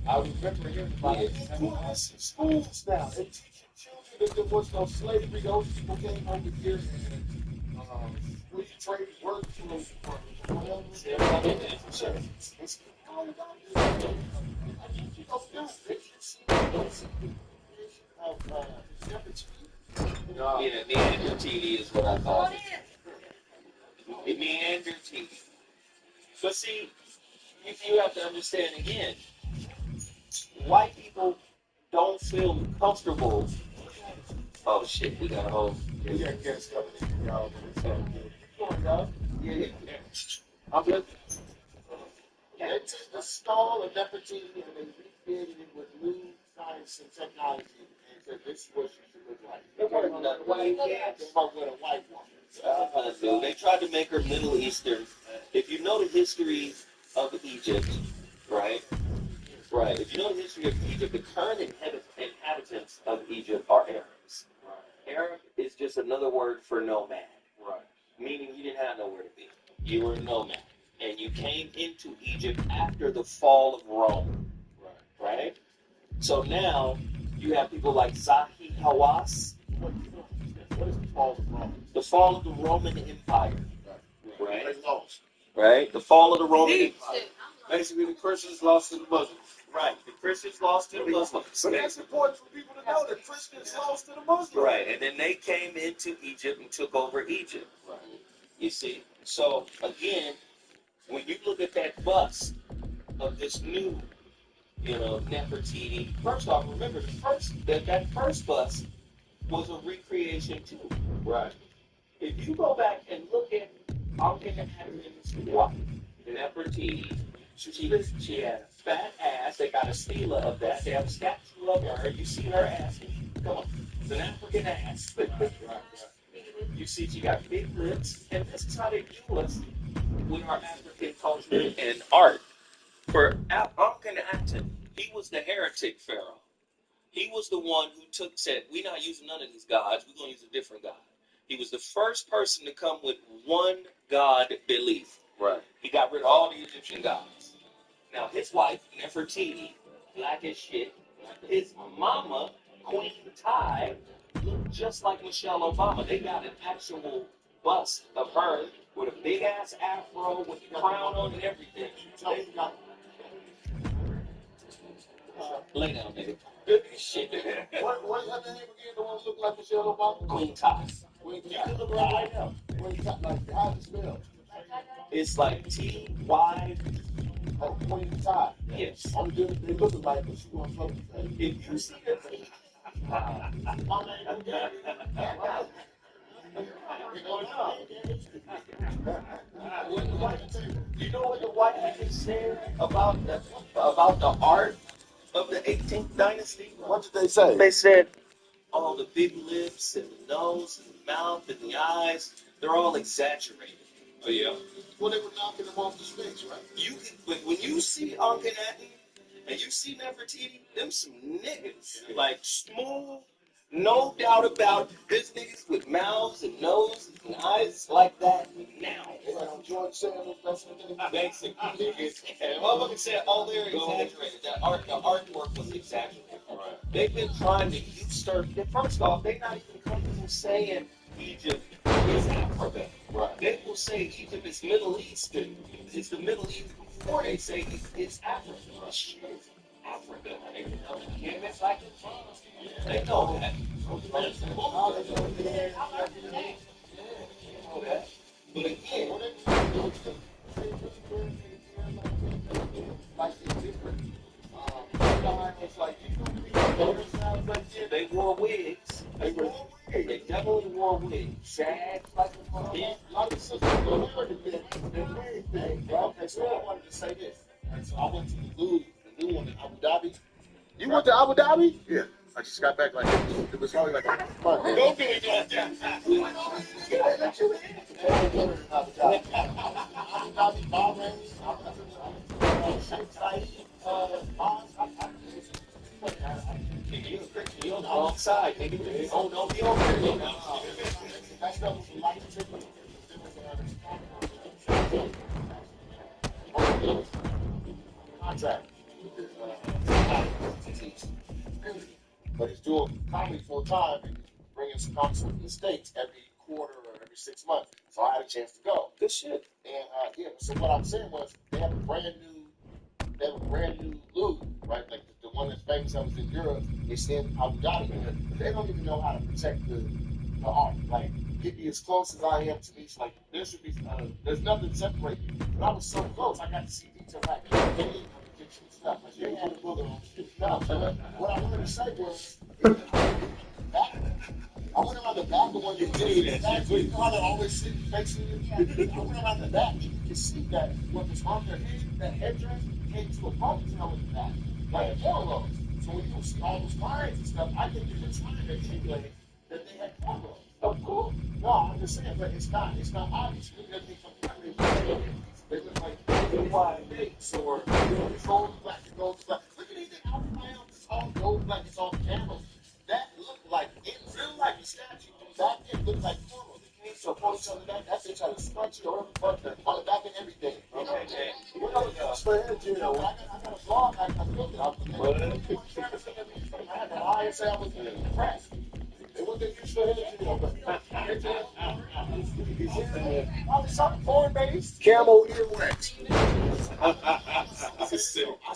I remember hearing about it. They're doing this in schools now. They're teaching children that there was no slavery. Those people came over here and we traded work for Yeah, Neanderthal is what I thought. Neanderthal. But see, if you have to understand again, white people don't feel comfortable. Oh shit, we got a whole. We got guests coming in, y'all. Keep going, y'all. Yeah. I'm good. They took the skull of Nefertiti and they recreated it with new science and technology and said this is what you should They weren't a white man. They weren't with a white woman. So they tried to make her Middle Eastern. If you know the history of Egypt, right? Right. If you know the history of Egypt, the current inhabitants of Egypt are Arabs. Arab is just another word for nomad. Right. Meaning you didn't have nowhere to be. You were a nomad. And you came into Egypt after the fall of Rome. Right? So now you have people like Zahi Hawass. What is the fall of Rome? The fall of the Roman Empire. Right. Right? They lost. Right? The fall of the Roman Empire. Basically, the Christians lost to the Muslims. Right. The Christians lost to the Muslims. But that's important for people to know that Christians lost to the Muslims. Right. And then they came into Egypt and took over Egypt. Right. You see? So, again, when you look at that bust of this new, Nefertiti, first off, remember, that first bust was a recreation, too. Right. If you go back and look at Akhenaten's wife, Nefertiti, she had a fat ass. They got a stela of that. They have a statue of her. You see her ass. Come on. It's an African ass. You see she got big lips. And this is how they do us with our African culture and art. For Akhenaten, he was the heretic pharaoh. He was the one who said, we're not using none of these gods. We're going to use a different god. He was the first person to come with one God belief. Right. He got rid of all the Egyptian gods. Now, his wife, Nefertiti, black as shit. His mama, Queen Tai, looked just like Michelle Obama. They got an actual bust of her with a big-ass afro, with the crown on and everything. Lay down, nigga. Good shit. What is her name again? The one who looked like Michelle Obama? Queen Tai. Queen You can look right now. Queen Tai. Like, how's it spelled? It's like T-Y. Oh, Queen Tai. Yes. Only difference they look alike, but she wants fuck the same. If you see the you know what the white people said about the art of the 18th dynasty? What did they say? They said all the big lips and the nose and the mouth and the eyes, they're all exaggerated. Oh, yeah? Well, they were knocking them off the stage, right? But when you see Akhenaten and you see Nefertiti, them some niggas. Like smooth, no doubt about it. There's niggas with mouths and noses and eyes like that now. Like George Sanders, that's what they Basically, niggas. And motherfuckers said, oh, they're exaggerated. The artwork was exaggerated. Right. They've been trying to usurp. First off, they're not even comfortable saying Egypt is Africa. Right. They will say Egypt is Middle Eastern. It's the Middle East before they say it's Africa. Shit is Africa. They know that. But again, they wore wigs. They definitely wore wigs. Shag like a mother. A lot of sisters don't hear the wig thing, bro. And so I wanted to say this. And so I went to the Louvre, the new one in Abu Dhabi. You went to Abu Dhabi? Yeah. I just got back it was probably like a month. Go get it, goddamn. Let you in. Abu Dhabi. Abu Dhabi, Bahrain, You're on the wrong side, nigga. Oh, don't be over there. That stuff was a light ticket. Contract. But he's doing comedy full time and bringing some comics from the States every quarter or every 6 months. So I had a chance to go. Good shit. And so what I'm saying was they have a brand new Louvre, right? Like the one that's famous that was in Europe, it's in Abu Dhabi. But they don't even know how to protect the art. Like, get me as close as I am to me. Like, there should be, there's nothing separating you. But I was so close, I got to see details like stuff. Like, they had a book on stuff. What I wanted to say was, I went around the back of one of the videos. You know how they always sit facing you? I went around the back and you can see that what was on their head, that headdress, came to a ponytail in the back, like a cornrows. So when you see all those lines and stuff, I think it was trying to articulate that they had cornrows. Of course. No, I'm just saying, but it's not obvious. Look at the they look like wide face or gold black and gold black. Look at these Alpha Males, it's all gold black, it's all camels. That looked like in real life a statue. That it looked like cornrows. They came to a ponytail to that bitch had a scrunchie or whatever, but on the back and everything. Okay, man. What else is for him, you know? I got a blog, I filmed it. I had to lie and say I was impressed. It wasn't used for him, you know, but something foreign based. Camel earwax.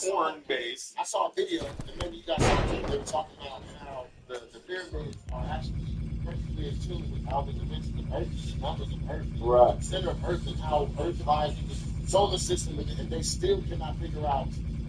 Corn base. I saw a video, and maybe you guys saw it. They were talking about how the pyramids are actually perfectly in tune with how the dimensions of Earth, the numbers of Earth, Right. the center of Earth, and how Earth lies in the solar system, and they still cannot figure out.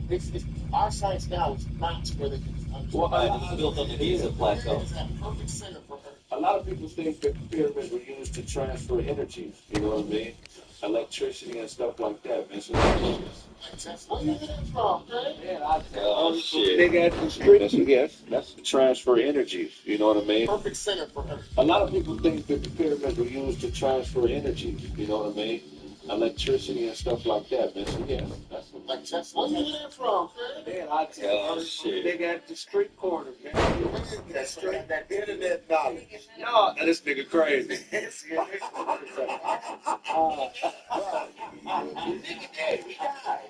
It's our science now is not where they can understand. Well, Right, it was built on the Giza plateau. It's that perfect center for Earth. A lot of people think that the pyramids were used to transfer energy. You know what I mean? Electricity and stuff like that, man. So Where you get that from, man? man, I Oh, shit. They got the streets, yes. That's to transfer energy. You know what I mean? Perfect center for Earth. A lot of people think that the pyramids were used to transfer energy. You know what I mean? Electricity and stuff like that, man. So yeah, that's Like Tesla. Where you get that from, man? man. I tell Oh, you, shit. they got the street corner, man. That straight, that internet knowledge. No, this nigga crazy. Hey,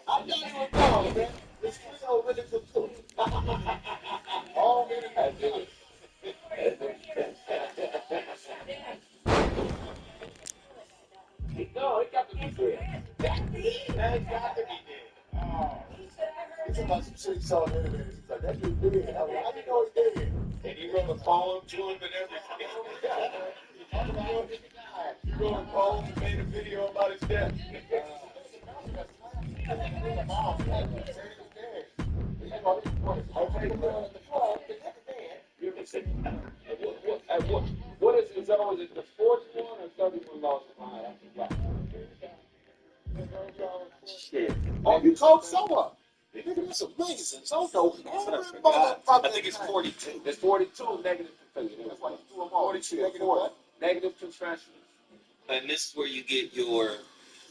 I know you were wrong, man. This video really cool. All internet knowledge. No, it got to be good. That got to be there. Oh. He's about some shit he saw on the internet. He's like, that dude did. I mean, I didn't know he did. And he wrote a poem to him and everything. He wrote a poem and made a video about his death. What is it? Was it the fourth one or 31 lost behind? I forgot. Shit. Oh, you told Soa. Nigga, that's amazing. So dope. I think it's 42. It's 42 negative confession. That's why you do them all. 42 negative what? Negative confession. And this is where you get your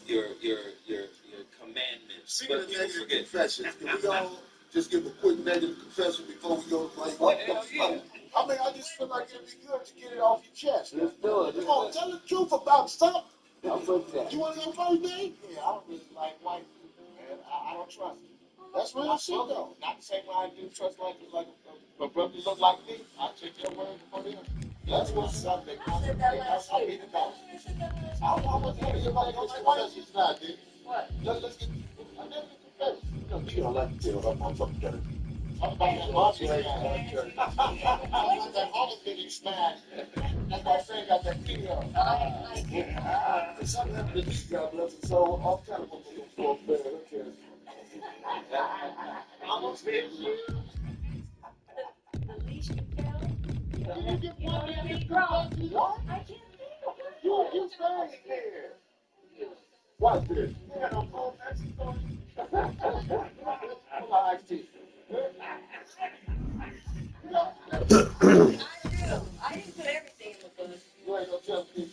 commandments. Speaking But of people negative forget. confessions, can we all just give a quick negative confession before we go? Like, What the fuck? I mean, I just feel like it'd be good to get it off your chest. Let's do it. Come on, tell the truth about something. I'm with that. You want to go first, Dave? Yeah, I don't really like white people, man. I don't trust them. That's real shit, though. Not the same way I do trust like a brother look like me. I take your word for them. That's what's up, nigga. I need to know. I want to tell you about your confessions now, dude. What? Let's get a negative confession. You don't like to tell about fucking dirty. Talk about that mafia. Talk about that other thing you smashed. That's why I say got that video. Something happened to this guy, bless his soul. All kind of for a better. Almost there. The least you tell. You get one I negative can't confession. think of You stay there. Watch this. You got no phone taxi story? I didn't put everything in the book. You ain't gonna tell me.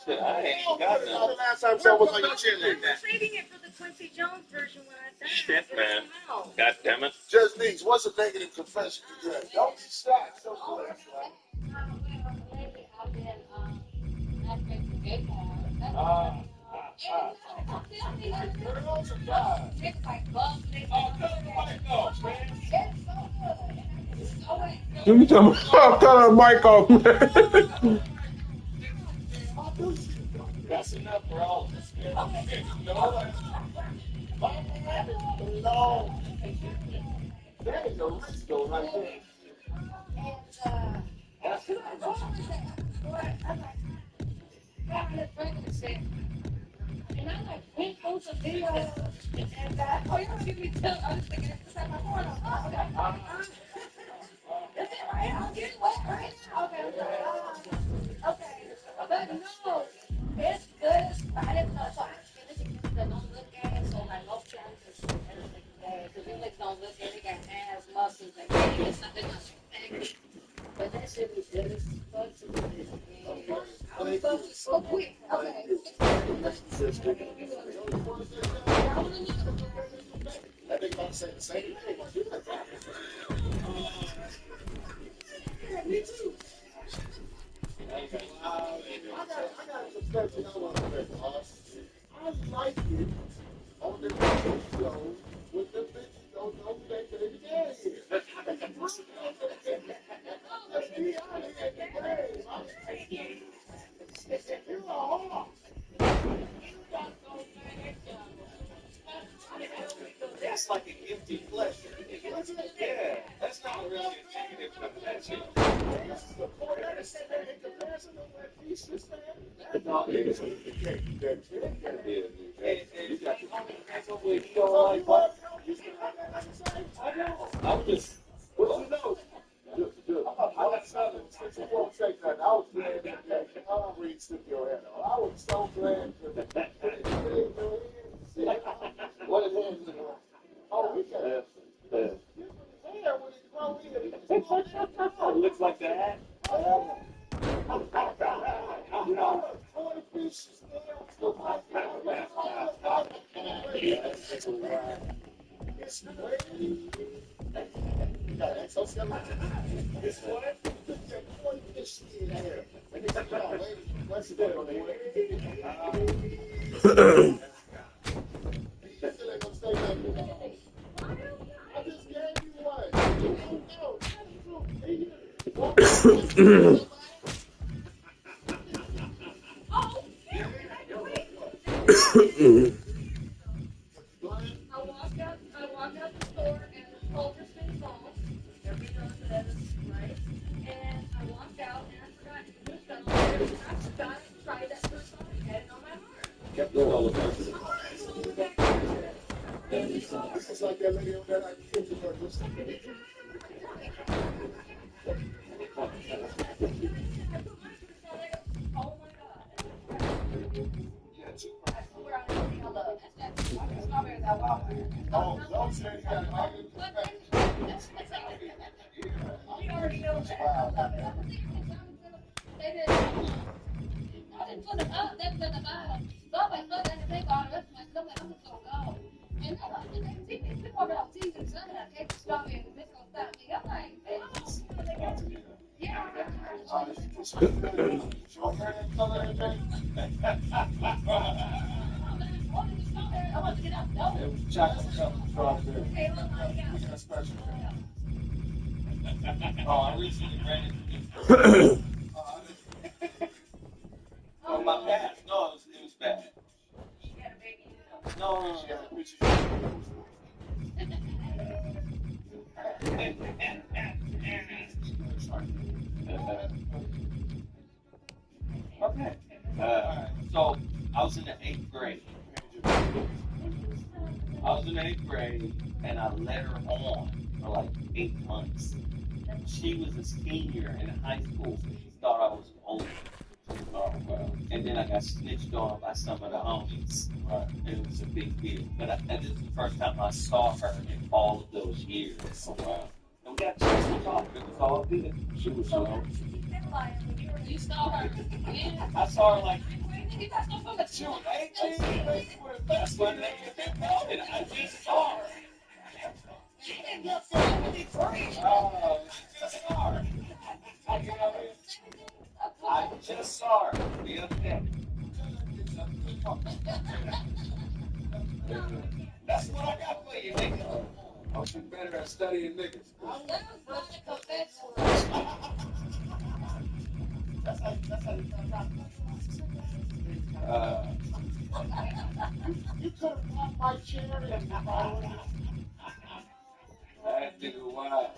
Shit, I ain't even got The none. last time someone was on your chin like I'm that. saving it for the Quincy Jones version when I die. Shit, It's man. come out. God damn it. Just needs, what's a negative confession you got? Don't be shy. So close, right? Lately I've been masturbating gay porn. Girls or guys? It's like bugs. Oh, tell them white dogs, man. It's so good. It's so good. Let me tell my cut the mic off, man. That's enough for all of us. No. That is a risk, though, right there. And I like went through some videos and oh, you don't give me tell. I was thinking it's like my phone. Is it right? I'll get it wet right now. Okay, okay. But no, it's good. I didn't know. So I finished it that don't look at. So like no challenges. Because you like don't look at it, got ass muscles. Like it's something like that. But then So quick. Okay. I think I'm saying the same thing. Me too. I got a confession I want to make, boss. I like it on the show with the bitches don't know who they baby daddy is. Let's be honest at the game. You're a whore. That's like a guilty pleasure. Yeah, that's not really a negative connection. This is the point that is said that in comparison to what he's just saying. That's all it is. You can't do that. You got to you don't like what? I know. I was just, But you know, I got something. Since you won't say nothing, I was glad that I don't read stick your head on. I was so glad to put it in your head. See, what is it? Oh, we can. Hair when it grow in, it's grow in. it looks like that. You know, 40 pieces nails look like that. It's way. You got exoskeleton. It's what? It's 40 pieces in there. And it's about ladies requesting it on the way. You still ain't gonna say nothing. I just gave you one. No. I walked out the store and the Culver's been gone. Every done for that is right. And I walked out and I forgot to do something. I forgot to try that first one. I had it on my heart. Kept going all the time. It's like that lady on that I killed her just Oh my God. That's where I know I love. That's strawberries I want. Oh, don't say you got it. We already know that. I love it. They didn't. I didn't put them up. They put them out. Nobody looked at the big on it. I'm gonna go. And they're like, they people about season seven. I take the strawberry and this gonna stop me. I'm like, yeah. I want to get out. No. It was chocolate covered strawberry. Okay, look, We got a special. Oh, I recently ran into Oh, my past. No, it was bad. No. She had a picture. Okay. So I was in the 8th grade. And I led her on for like 8 months. She was a senior in high school, so she thought I was older. Oh, well. And then I got snitched on by some of the homies. And it was a big deal. But this is the first time I saw her in all of those years. Oh, wow. And we got a chance to talk. It was all good. She was young. You saw her. I saw her like, She was 18. That's when they get married. I just saw her. I just saw her. I just saw her the other day. That's what I got for you, nigga. Oh, she's better at studying niggas. That's how you You could have popped my cherry and That nigga wild.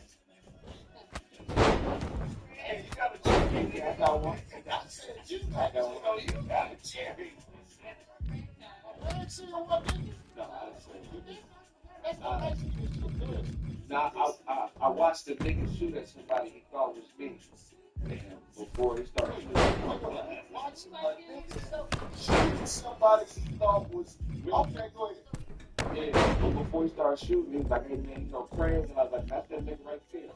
Hey, you got a cherry? I got one. I said you got one. Oh, you got a cherry. I ain't seen one, did you? No, I didn't say you. That's not actually good. Now, I watched the nigga shoot at somebody he thought was me. And before he started shooting. Watching my shooting somebody he thought was me. Okay, go ahead. Yeah, but before he started shooting, he was like, hey man, you know, crazy. And I was like, that's that nigga right there.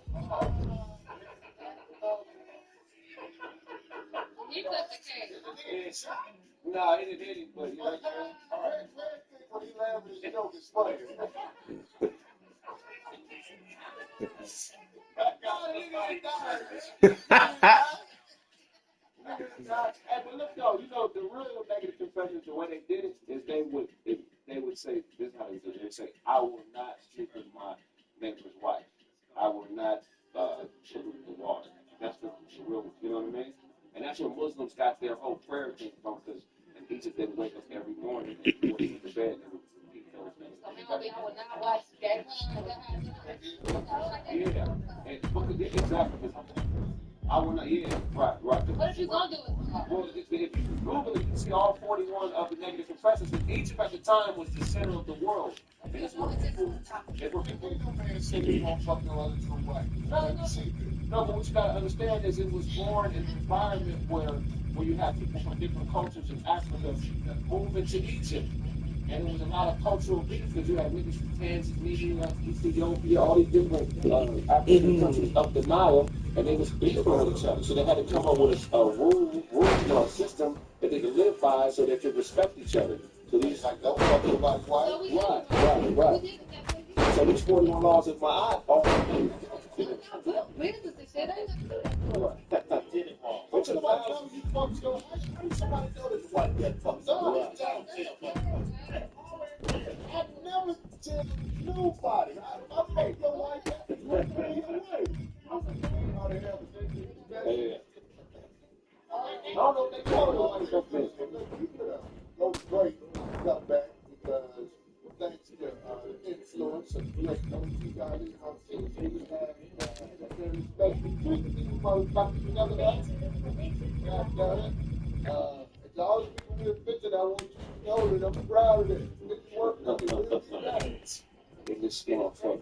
Nah, he didn't hit him, but you know. All right, when he laughing, his joke is funny. Hey, but look though, you know the real negative confessions, the way they did it is they would say this is how they do it. They would say, I will not sleep with my neighbor's wife. I will not pollute the water. That's the real, you know what I mean? And that's where Muslims got their whole prayer thing from, because in Egypt they would wake up every morning and before they went to bed they would repeat those things. Yeah, and exactly. I will not. Yeah, right. What if you gonna do it? Well, if you Google it, you see all 41 of the negative confessions. And Egypt at the time was the center of the world. And it's where people, Man said he won't fuck no other two wife. no, but what you gotta understand is it was born in an environment where you have people from different cultures in Africa moving to Egypt. And there was a lot of cultural beef because you had niggas from Tanzania, Ethiopia, all these different African countries up the Nile, and they was beefing with each other. So they had to come up with a system that they could live by so they could respect each other. So these Like, don't fuck nobody wife. right. So these 41 laws of my eye are Did it wrong. Don't somebody know you fucked your wife? How did somebody know that your wife got fucked? Somebody tell them. I've never tell nobody. I made your wife that. You pay your wife. How the hell did they do that? I don't know if they call it all these things. Go great, got back because thanks to influence of great OG Ali, how things we have very special treatment these motherfuckers. You never know. God damn it. And to all the people in the picture, I want you to know that I'm proud of it. It's working on it. In this small fuck.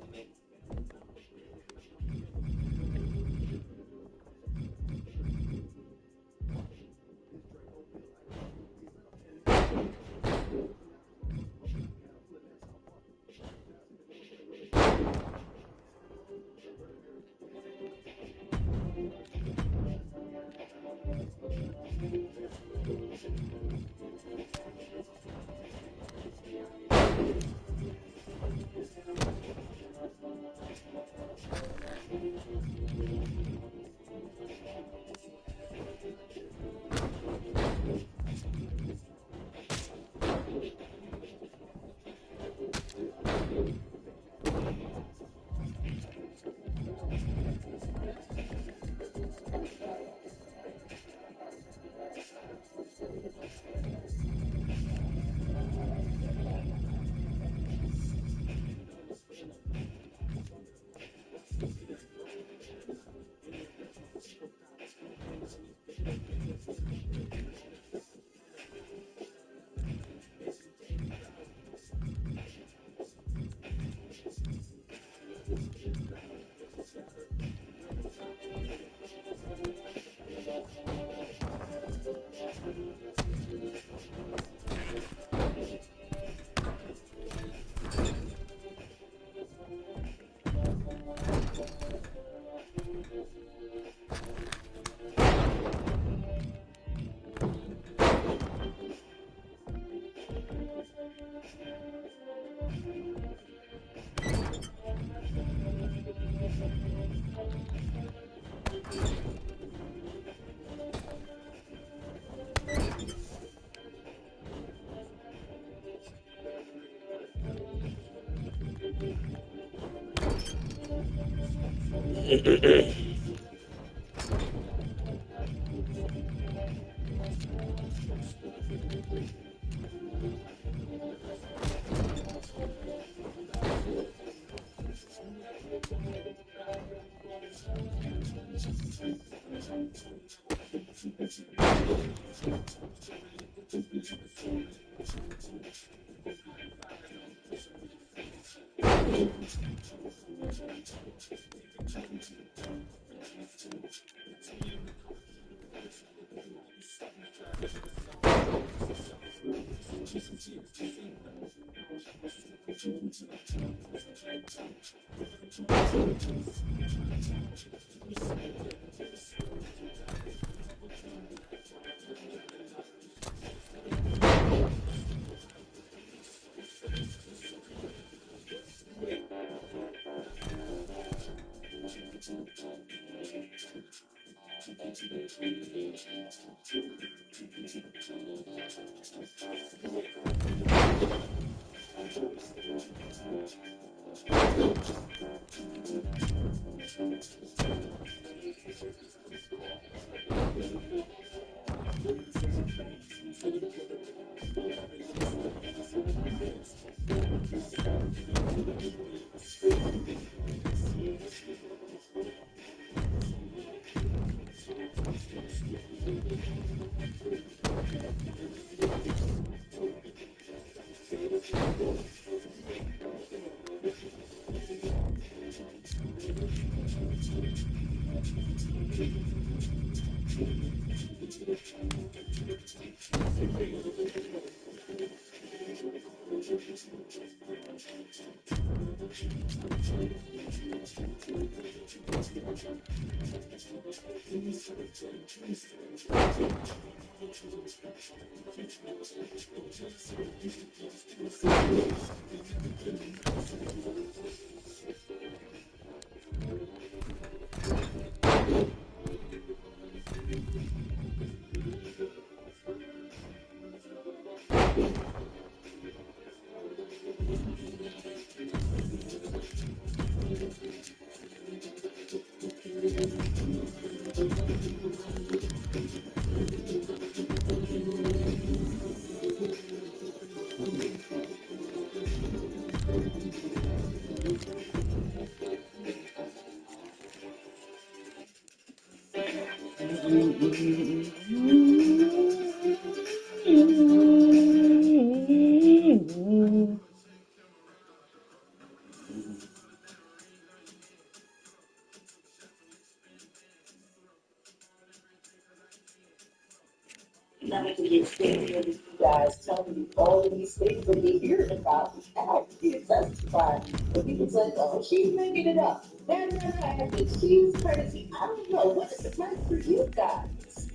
Now we can get scared of you guys telling you all of these things that we hear about how you testify. But people say, oh, she's making it up. That never happened. She's crazy. I don't know. What is it like for you guys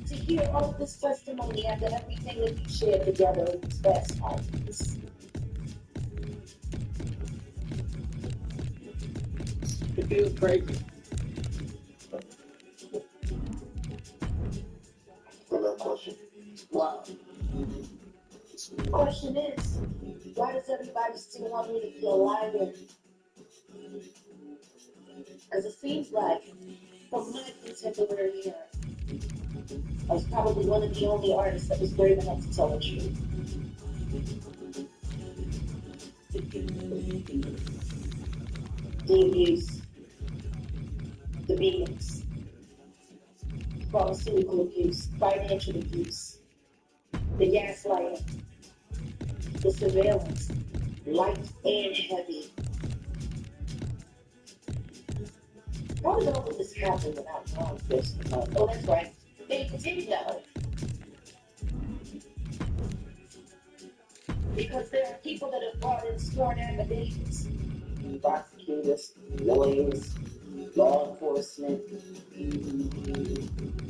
to hear all of this testimony after everything that you shared together in these past 5 years? It feels crazy. Another question. Well, the question is, why does everybody still want me to be a liar? Because it seems like, from my contemporary era, I was probably one of the only artists that was brave enough to tell the truth. The abuse, the beatings, pharmaceutical abuse, financial abuse, the gaslighting, the surveillance, light and heavy. How did all of this happen without knowing this? Oh, that's right. They did know. Because there are people that have brought in sworn affidavits. Prosecutors, lawyers, law enforcement,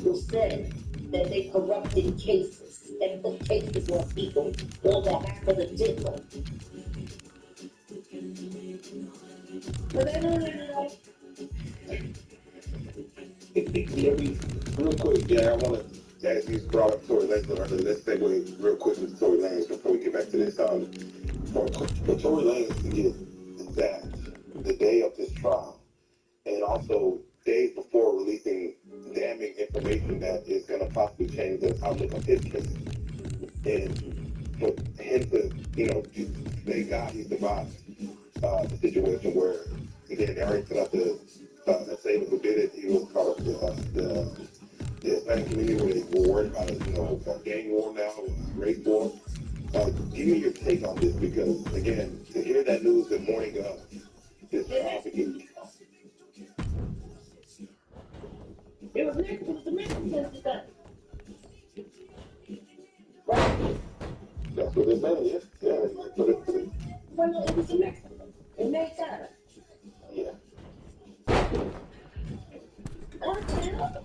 who said that they corrupted cases and put cases on people on behalf of the victim. But they don't know. Real quick, yeah, I want to ask you brought up Tory Lanez. Let's segue real quick with Tory Lanez before we get back to this. For Tory Lanez to get that the day of this trial, and also days before releasing damning information that is going to possibly change the outlook of his case, and for him to, just thank God he survived the situation where, again, they already put out the saying who did it. He was part of the Hispanic community where they were worried about a gang war now, race war. Give me your take on this because, again, to hear that news the morning of this trial begins. It was the Mexicans that right? That's what they're saying, yes. Yeah. Well, it was a Mexican. It made sense. Yeah. Cartel.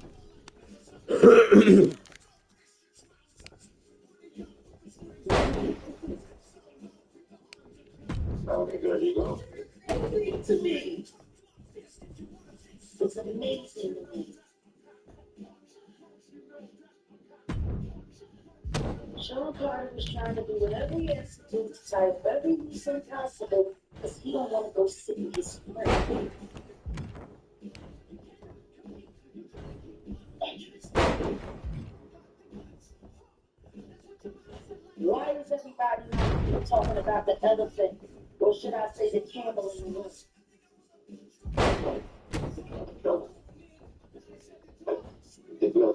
Okay, there you go. Everything to me was was amazing to me. Sean Carter was trying to do whatever he has to do to tie up every loose end possible because he don't want to go sit with his friend. Why is everybody not talking about the elephant, or should I say the camel in the room?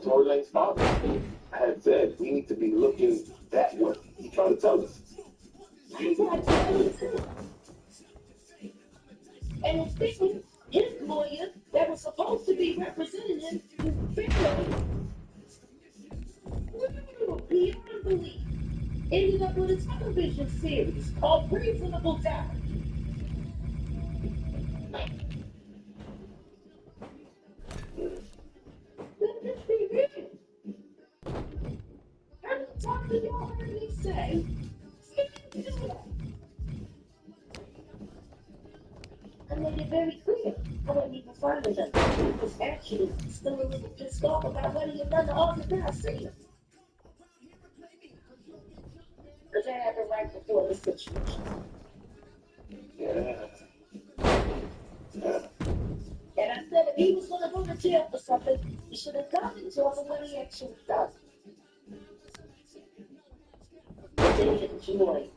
Tory Lane's father had said we need to be looking that way. He's trying to tell us. He's not telling the truth. And it's thinking his lawyer that was supposed to be representing him fairly, beyond belief, ended up with a television series called Reasonable Doubt. Let this be real. How many times have y'all heard me say, "He didn't do that"? I made it very clear. I wasn't even fine with him. He was actually still a little pissed off about what he had done to August Garcia. Because that happened right before the situation. Yeah. And I said if he was going to go to jail for something, he should have gone to jail for what he actually done. But they enjoy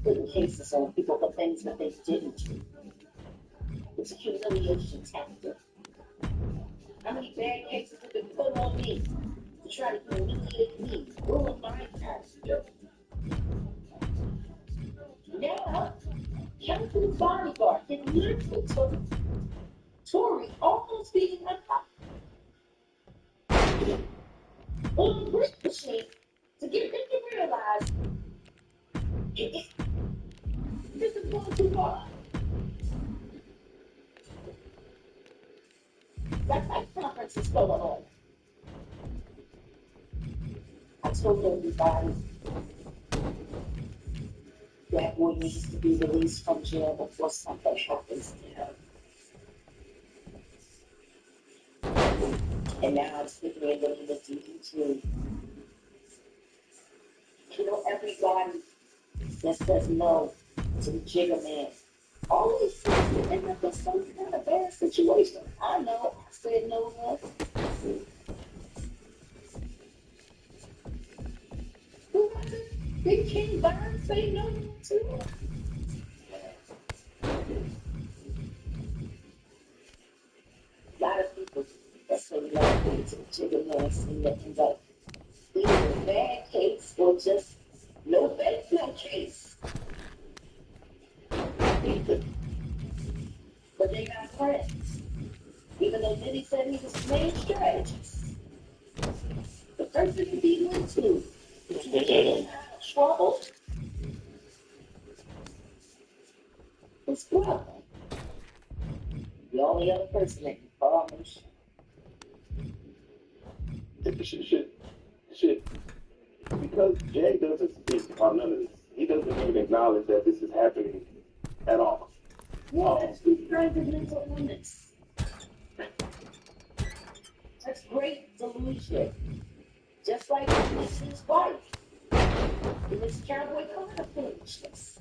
putting cases on people for things that they didn't do. It's a humiliation tactic. How many bad cases have been put on me to try to humiliate me, ruin my character? Now, Council's bodyguard, it literally took Tory almost being unlocked on the brick machine to get him to realize this is going too far. That conference is going on. I told everybody that boy needs to be released from jail before something happens to him. And now I'm sitting there looking at DD2. You know, everybody that says no to the Jigger Man always seems to end up in some kind of bad situation. I know, I said no once. Who was it? Did King Burns say no to? A lot of people that say no to the Jigger Man seem to end up either a bad case or just no case. But they got friends. Even though Diddy said he was the main strategist. The person he went to getting out of trouble was brother. The only other person that can call me Shit. Because Jay doesn't speak on none of this. He doesn't even acknowledge that this is happening at all. Yeah, that's two kinds of mental illness. That's great delusion. Just like his wife. In this cowboy Carter foolishness.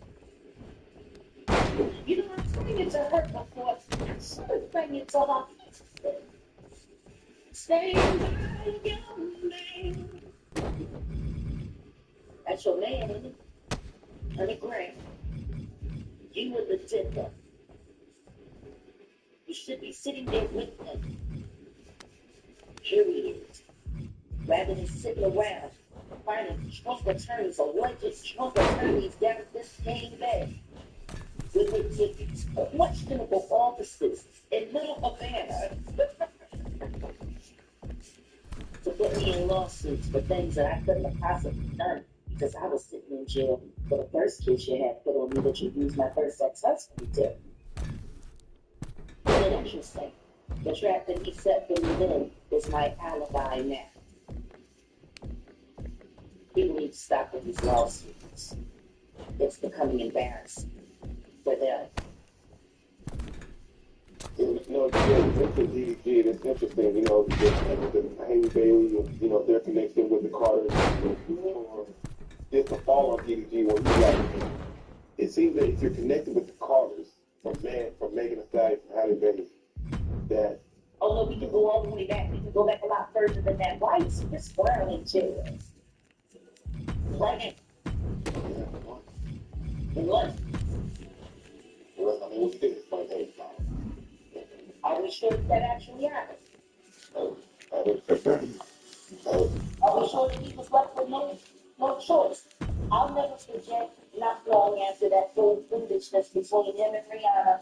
You know, I'm saying it to her before. I should have sang it to her. Stay by your man. That's your man, isn't it? Honey Graham. You were the dipper. You should be sitting there with him. Period. Rather than sitting around finding trunk attorneys, alleged trunk attorneys down this game bag with questionable offices in Little Havana to put me in lawsuits for things that I couldn't have possibly done because I was sitting in jail for the first case you had put on me that you used my first ex-husband to. Isn't it interesting? The trap that he set for me then is my alibi now. People need to stop with these lawsuits. It's becoming embarrassing for them. That's a DDG, and it's interesting, the Haley Bailey, and, their connection with the Carters, or just the fall on DDG when you like, it seems that if you're connected with the Carters, from Megan Thee Stallion, from Halle Bailey, that Oh no, we can go all the way back. We can go back a lot further than that. Why is Chris Brown in jail? Right in what? well, I mean, what you think is like, hey, Are we sure that actually happened? I don't- Are we sure that he was left with no choice? I'll never forget not long after that whole foolishness between him and Rihanna,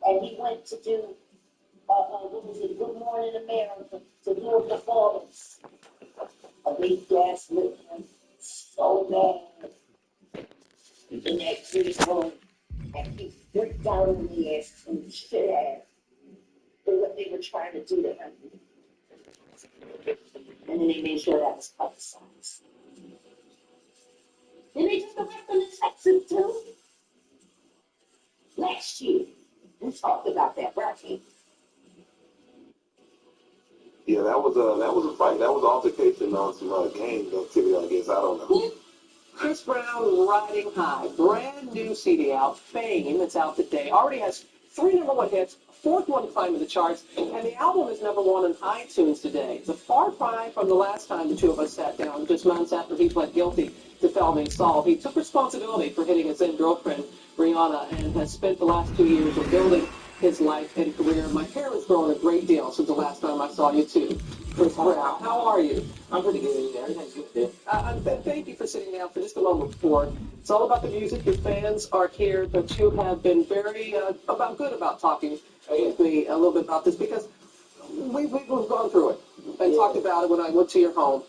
and he went to do what was it, Good Morning America, to do a performance. And they gaslit him so bad in that green room, and he freaked out on the ass and shit ass for what they were trying to do to him. And then they made sure that was publicized. Then they just arrested him in Texas too. Last year, we talked about that, right? Yeah, that was a fight. That was an altercation on some gang activity, I guess. I don't know. Chris Brown riding high. Brand new CD out, Fame. It's out today. Already has 3 #1 hits, 4th one climbing the charts, and the album is #1 on iTunes today. It's a far cry from the last time the two of us sat down, just months after he pled guilty to felony assault. He took responsibility for hitting his then girlfriend, Rihanna, and has spent the last 2 years rebuilding his life and career. My hair has grown a great deal since the last time I saw you two. Chris Brown, how are you? I'm pretty good. Yeah, everything's good. Thank you for sitting down for just a moment before. It's all about the music. Your fans are here, but you have been very good about talking with me a little bit about this because we've gone through it and talked about it when I went to your home.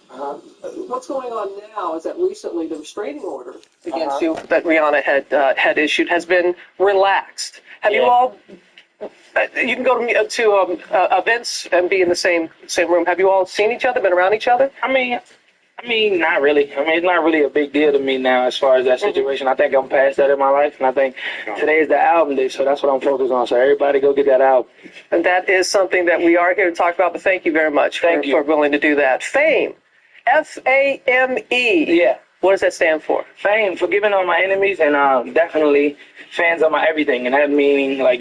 What's going on now is that recently the restraining order against you that Rihanna had issued has been relaxed. Have you all? You can go to events and be in the same room. Have you all seen each other, been around each other? I mean, not really. I mean, it's not really a big deal to me now as far as that situation. I think I'm past that in my life, and I think today is the album day, so that's what I'm focused on. So everybody go get that album. And that is something that we are here to talk about, but thank you very much for willing to do that. Fame, F-A-M-E. Yeah. What does that stand for? Fame, forgiving all my enemies, and definitely fans are my everything, and that meaning, like,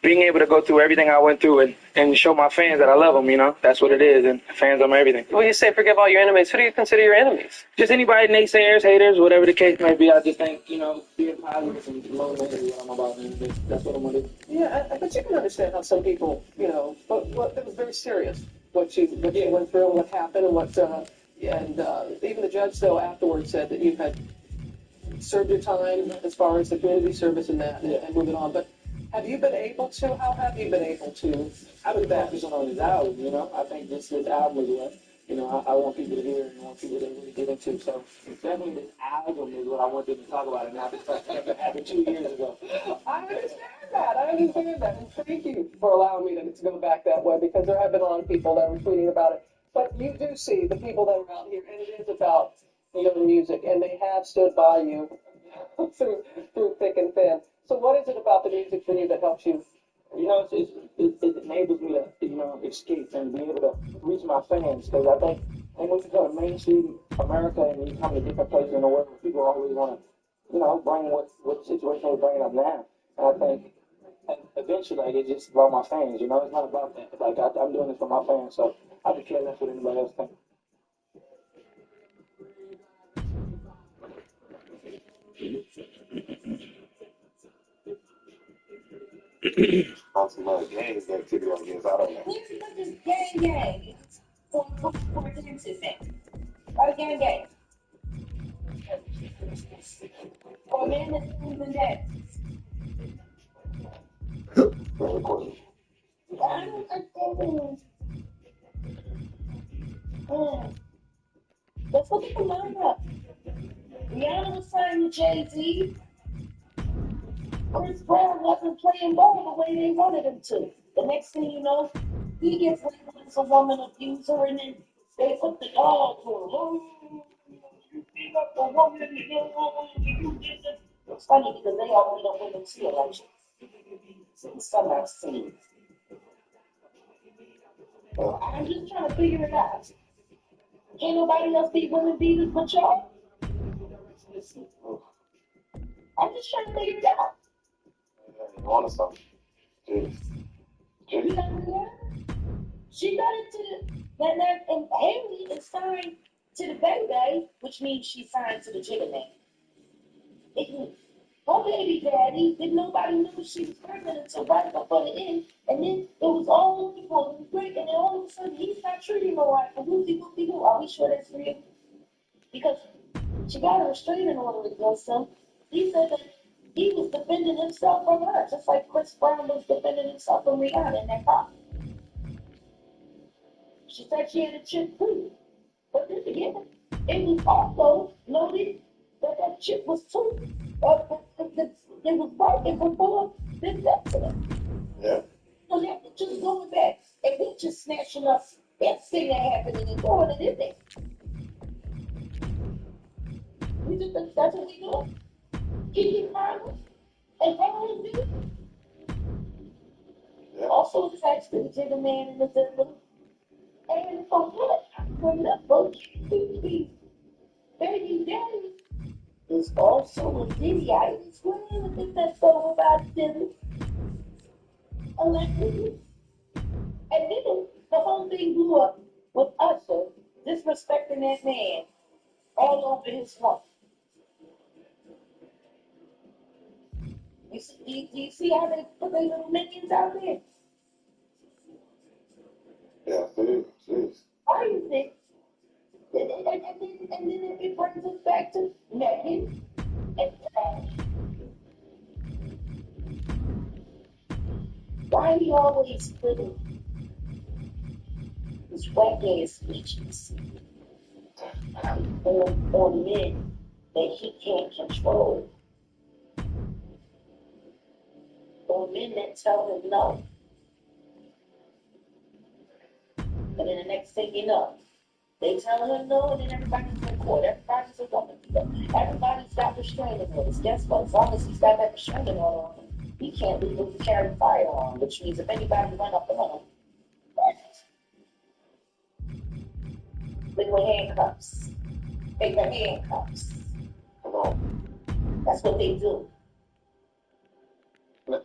being able to go through everything I went through and show my fans that I love them, that's what it is, and fans are my everything. When you say forgive all your enemies, who do you consider your enemies? Just anybody, naysayers, haters, whatever the case may be. I just think, being positive and motivated is what I'm about, and that's what I'm going to do. Yeah, but you can understand how some people, but it was very serious, what you went through and what happened and even the judge, though, afterwards said that you had served your time as far as the community service and that, and moving on, but how have you been able to? I've been focusing on this album, I think this album is what, I want people to hear and want people to really get into. So definitely this album is what I want them to talk about, and not the stuff that happened 2 years ago. I understand that, and thank you for allowing me to go back that way, because there have been a lot of people that were tweeting about it. But you do see the people that are out here, and it is about your music, and they have stood by you through thick and thin. So what is it about the music for you that helps you? It enables me to, escape and be able to reach my fans, because I think when you go to mainstream America and you come to different places in the world, people always want to, bring what situation we're bringing up now. And I think eventually it's just about my fans, it's not about that. Like, I'm doing this for my fans, so I don't care less what anybody else thinks. On some gang activity, I guess. I don't know. Where's this gang? For attention, man. Or gang. Or a man that's even dead. Very question. I don't understand. Let's look at the lineup. Rihanna was signed to Jay-Z. Chris Brown wasn't playing ball the way they wanted him to. The next thing you know, he gets labeled as a woman abuser, and then they put the dog to him. Oh, you beat up a woman, you do this. It's funny because they already don't win them see elections. Some I've seen. So I'm just trying to figure it out. Can't nobody else be women beaters but y'all? I'm just trying to figure it out. You want something? Jeez. You know, she got it to the, and Haley is signed to the baby, which means she's signed to the jigger man. Her baby daddy didn't nobody knew she was pregnant until right before the end, and then it was all people, it was great, and then all of a sudden he's not treating her right. And whoopie-whoopie-who, are we sure that's real? Because she got a restraining order against him. He said that he was defending himself from her, just like Chris Brown was defending himself from Rihanna in that car. She said she had a chip too. But then again, it was also noted that that chip was too, it was broken before this accident. Yeah. So they're just going back and we're just snatching up everything that happened and throwing it in there. We just, that's what we do. Keep Congress and all of this. Yeah. Also attached to the jigger man in the December. And from what from the book, baby daddy is also a Diddy. I didn't swear I think that's so about Diddy. Allegedly. And then the whole thing blew up with Usher disrespecting that man all over his wife. Do you see how they put their little minions out there? Yeah, jeez. Why is it? And then it brings us back to Megan and Trash. Why he always putting his whack ass speeches on men that he can't control? On men that tell him no. And then the next thing you know, they tell him no, and then everybody's in court. Everybody's a woman. Everybody's got restraining orders. Guess what? As long as he's got that restraining order on him, he can't legally carry a firearm, which means if anybody run up on him, they with handcuffs. They wear handcuffs. Come on. That's what they do. That's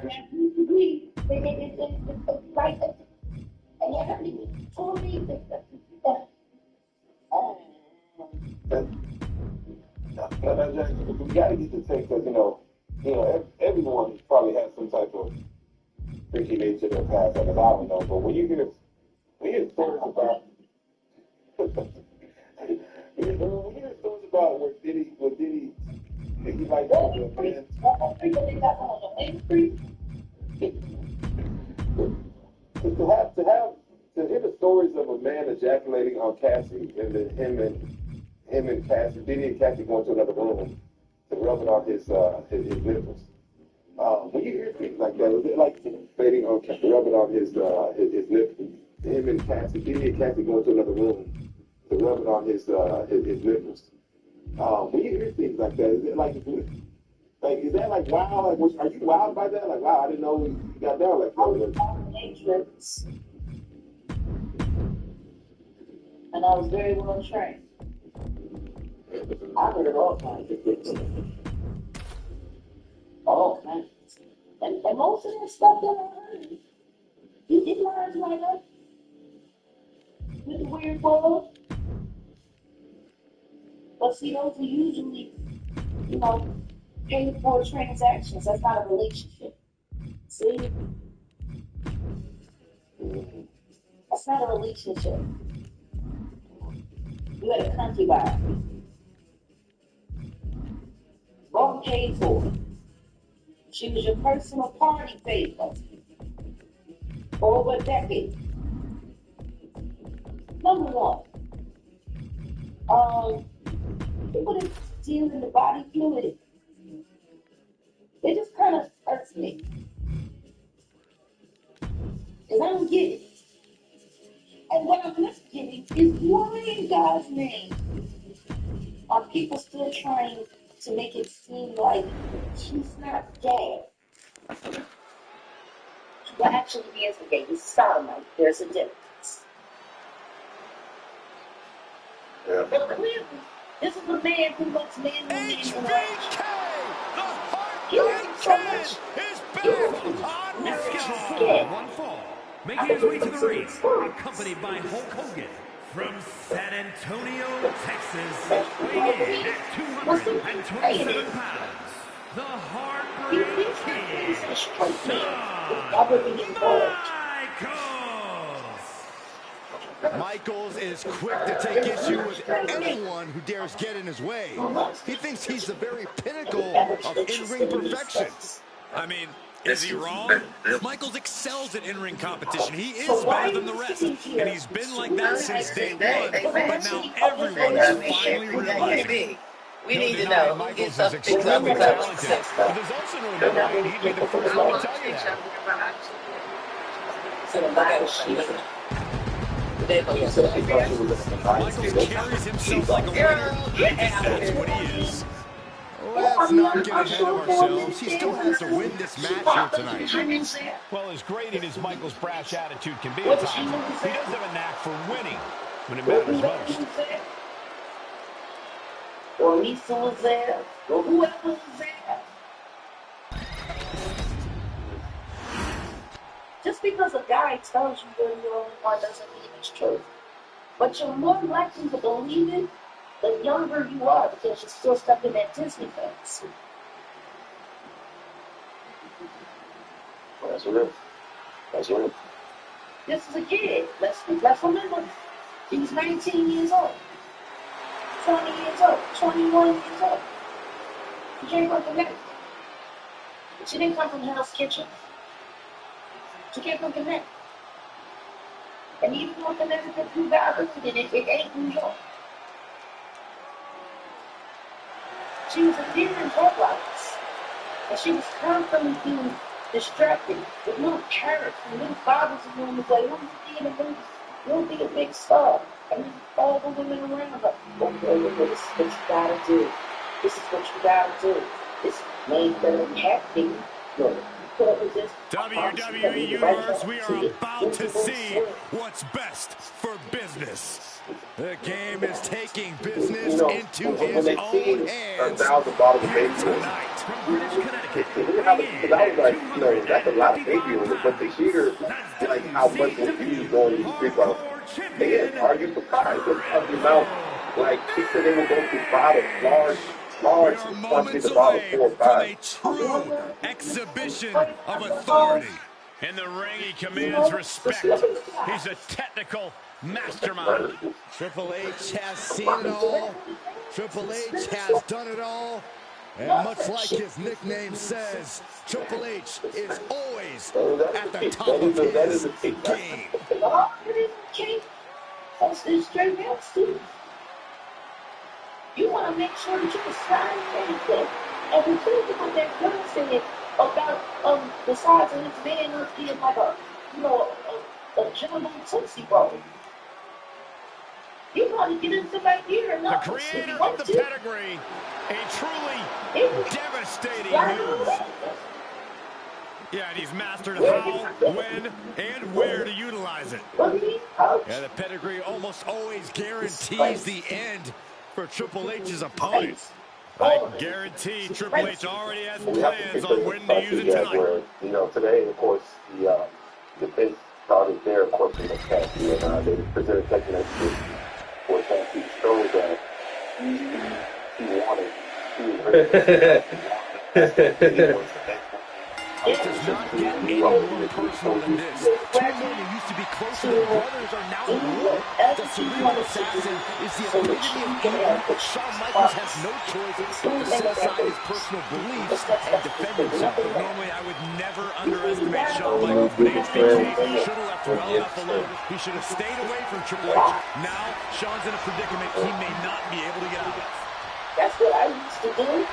not used to be. Like, and you heard me told me we gotta get this thing because everyone probably has some type of freaky nature in their past. Like, I don't know, but when you hear stories about when you hear stories about where Diddy he likes to to hear the stories of a man ejaculating on Cassie and then him and Cassie, Diddy and Cassie going to another room to rub it on his nipples. When you hear things like that, is it like fading on rubbing on his nipples? Him and Cassie, Diddy and Cassie going to another room to rub it on his nipples. When you hear things like that, is it like is that like wow? Like, are you wowed by that? Like, wow, I didn't know you got down like that. And I was very well trained. I heard all kinds of things. All kinds. And most of that stuff that I heard, it lines right up with the weird world. But see, those are usually, paid for transactions. That's not a relationship. See? That's not a relationship. You had a country vibe. Wrong paid for it. She was your personal party favor for over a decade. Number one, people that deal in the body fluid, it just kind of hurts me. Because I don't get it. And what I'm not getting is why in God's name are people still trying to make it seem like she's not dead? Well, actually, he isn't gay. He's a sodomite. There's a difference. Yeah. But clearly, this is a man who lets men and women interact. He loves it so much. He will not just scared. One fall. I Making think his way it's to the a ring, response. accompanied by Hulk Hogan. From San Antonio, Texas, That's weighing what in he at was the 227 pounds, the He Heartbreak thinks Kid, he's a straight man. He's Shawn never been involved. Michaels. Michaels is quick to take issue with anyone who dares get in his way. He thinks he's the very pinnacle of in-ring perfection. I mean, is he wrong? Michaels excels at in-ring competition. He is better than the rest, and he's been like that since day one, but now everyone is finally realizing it. We need to know who gets up things up and talented. But there's also no denying he'd be the first one to tell you that. Michaels carries himself like a winner because that's what he is. Let's not get ahead of ourselves. He still has to win this match here tonight. Well, as great as Michael's brash attitude can be at times, he does have a knack for winning when it matters most. Or Lisa was there, or whoever was there. Just because a guy tells you you're the only one doesn't mean it's true. But you're more likely to believe it the younger you are because you're still stuck in that Disney fantasy. That's real. That's real. This is a kid. Let's remember. He's 19 years old. 20 years old. 21 years old. He came from Connecticut. She didn't come from Hell's Kitchen. She came from Connecticut. And even though Connecticut grew got rooted in it, it ain't New York. She was a deer in headlights. And she was constantly being distracted with little carrots and little bottles along the way. When you be in a movie, you'll be a big star. And then all the women around her, okay, this is what you gotta do. This is what you gotta do. This made them happy. Look, put up with this. WWE Universe, we are about to see what's best for business. The game is taking business You know, into when his they see own hands. 1,000 bottles of baby oil, Tonight, from British Connecticut, because I was like, you know, that's a lot of baby oil, but to hear like how much infused going in these street bottles, they didn't argue for price. They're talking about like she said they would go through bottles, large quantities of bottles, 4 or 5. true exhibition of authority. In the ring, he commands respect. He's a technical mastermind. Triple H has seen it all. Triple H has done it all. And much like his nickname says, Triple H is always at the top of his game. That's the straight out too. You want to make sure that you can sign anything. And we couldn't put that girl said about the size of this man us being like a jumbo Tootsie Roll. You probably get into right here and The up creator of the pedigree, a truly devastating move. Yeah, and he's mastered how, when, and where to utilize it. Yeah, the pedigree almost always guarantees the end for Triple H's opponents. I guarantee Triple H already has plans on when to use it tonight. Where, you know, today, of course, the defense started there, of course, in the past year, and they presented second extra for Cassie shows that he wanted It does not get any more personal than this. Two men who used to be closer than brothers are now at war. The cerebral assassin is the epitome of evil. Shawn Michaels has no choice but to set aside his personal beliefs and defend himself. Normally, I would never underestimate Shawn Michaels, but HBK should have left well enough alone. He should have stayed away from Triple H. Now, Shawn's in a predicament he may not be able to get out of. That's what I used to do.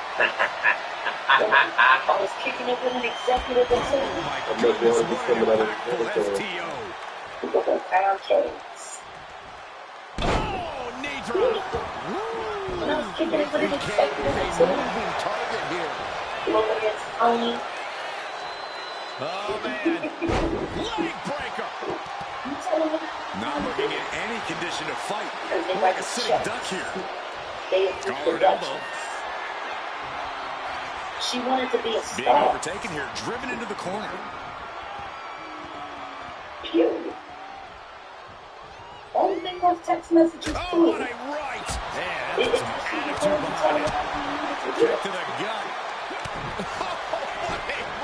I was kicking it with an executive and saying, Oh my goodness, what an impactful STO. Oh, knee drop. When I was kicking it with an executive and saying, Moving target here. look at Tony. Oh, man. Leg breaker. Not looking at any condition to fight. More like a sitting duck here. Collar and elbow. She wanted to be a star. Being overtaken here, driven into the corner. Period. Only thing those text messages Oh, prove. what a right. Yeah, that's some attitude behind it. Kick to the gut.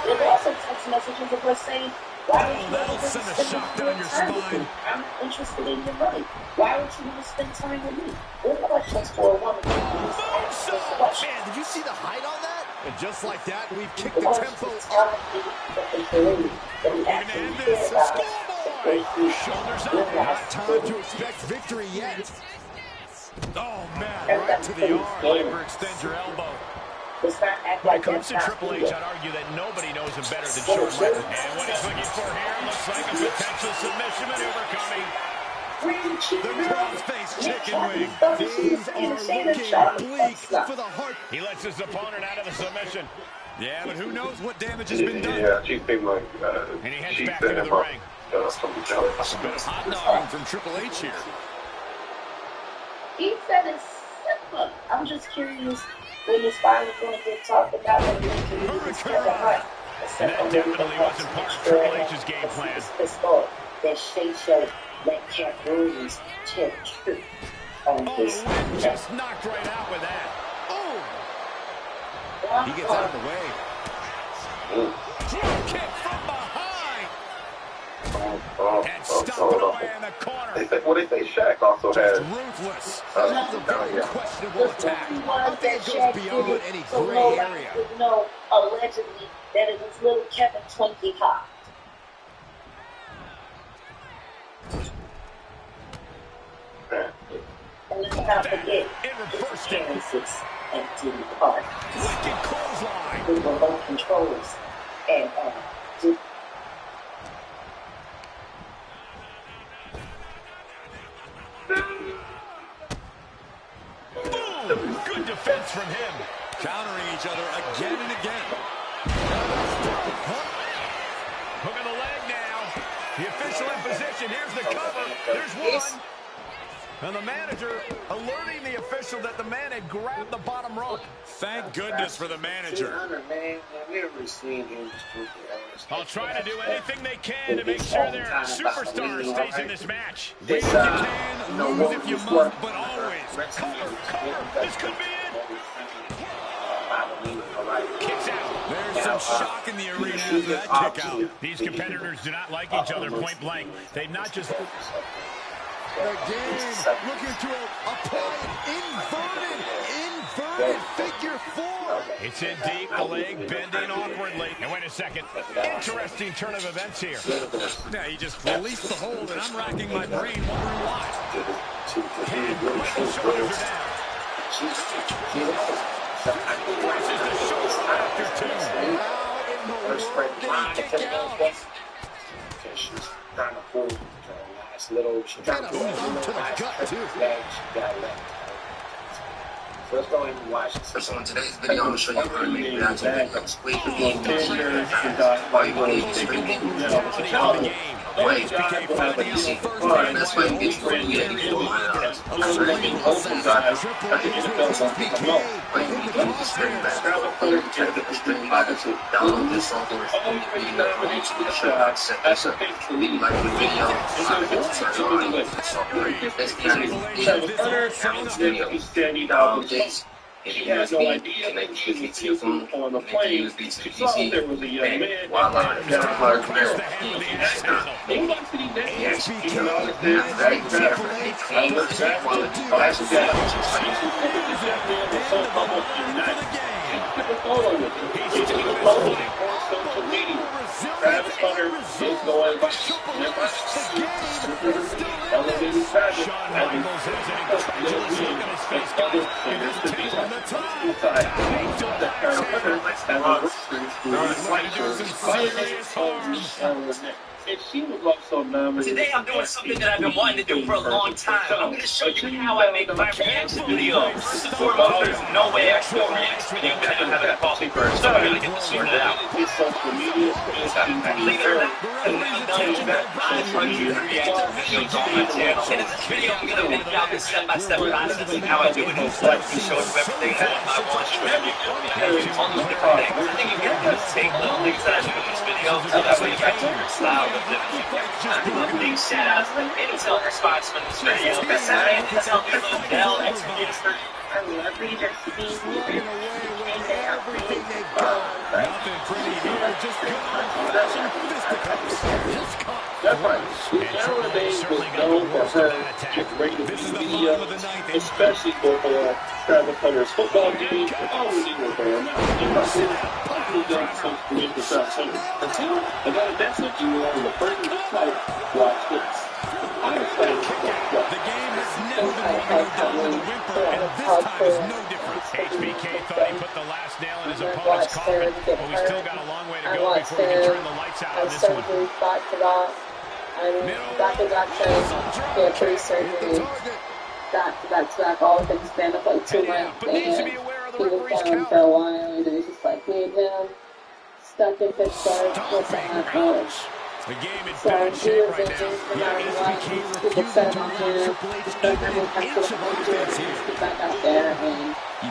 There's also text messages of her saying, why would you that'll want to send a spend shock down your time with spine. me? I'm not interested in your money. Why would you want to spend time with me? Good questions for a woman. Moonsault. Man, did you see the height on that? And just like that, we've kicked the tempo up. We're going to end this. A schoolboy. Shoulders up. Not time to expect victory yet. Oh, man. Right to the arm. Overextend your elbow. When it comes to Triple H, I'd argue that nobody knows him better than Shawn Michaels. And what he's looking for here looks like a potential submission maneuver coming. The cross-face chicken wing. Things are looking bleak for the heart. He lets his opponent out of the submission. Yeah, but who knows what damage has been done. Yeah, she seemed like and he heads back into the ring. A bit of hot dogging from Triple H here. He said it's simple. I'm just curious when this finally going to get talked about. And that definitely wasn't part of Triple H's game plan. That Shay Shay, that Cat Williams, Ted Trick on this. Oh, just knocked right out with that. Oh! He gets out of the way. Drop kick from behind. And stopped away in the corner. What they say? Shaq also has. Ruthless. That's a very questionable attack. I think it goes beyond any gray area. No, allegedly, that it was little Kevin Twinkie Hot. And let's not forget the experiences at Diddy Park. Wicked clothesline. With remote controls and boom! Good defense from him. Countering each other again and again. Hook of the leg now. The official in position. Here's the cover. There's one. And the manager alerting the official that the man had grabbed the bottom rope. Thank goodness for the manager. I'll try to do anything they can to make sure their superstar stays in this match. Win if you can, lose if you must, but always cover, cover. This could be it. Kicks out. There's some shock in the arena after that kick out. These competitors do not like each other point blank. They've not just... Again, looking to apply an inverted figure four. It's in deep, the leg bending awkwardly. And wait a second, interesting turn of events here. Now he just released the hold, and I'm racking my brain wondering why. And Michael's shoulders are down. Presses the shoulder after two. How in the world did he kick out? She's trying to pull. Little, she tried to to the gut, too. So let's go ahead and watch this. So in today's video, I'm going to show you how to make reaction videos. While you want to stream it, that's why you get your video before my streaming. But you need to use the stream back. Check the stream back. Download this software. Set this up. Like the video, turn on the software. That's the video. If you USB, connect USB to your phone, connect USB to the PC, and voila, if you're a player, yes, you know, after that, you can have a clean quality glasses. Travis Hunter is going by elevated fashion. Shawn Michaels has an incredulous look on his face, guys. It is the tail on the top. Looking to do some serious harm. And she was also nominated. Today I'm doing something that I've been wanting to do for a long time. I'm going to show you how I make my reaction video. First and foremost, there's no way I can do a reaction video without having a coffee first, so I gotta get this sorted out. His social media space. Believe it or not, I've done about 500 reaction videos on my channel. And in this video, I'm going to make out the step-by-step process of how I do it. So I can show you everything that I want to show you. All those different things. I think you can just take little things that I do in this video, so that way you get your style of living. Big shout outs to any television sponsor in this video. Tell me little Dell executors for Nothing pretty here, just good old-fashioned fisticuffs. Just caught. That's right. Nowadays was known for her great media, especially for Travis Hunter's football games. Always with her. Probably done some community stuff. Until I got a message you on the first type, watch this. I'm excited to watch that. The game has never been won or done with a whimper, and this time is no different. HBK thought he put the last nail in his opponent's coffin, but we still got a long way to go before we can turn the lights out on this one. Dr. Jackson, he had 3 surgeries, back, all within the span of like 2 months, and he was down for a while, and it was just like me and him, stuck in Pittsburgh with that. The game in So bad he shape was right injured now. no matter what. People said on him, but then we have to get back out there, and no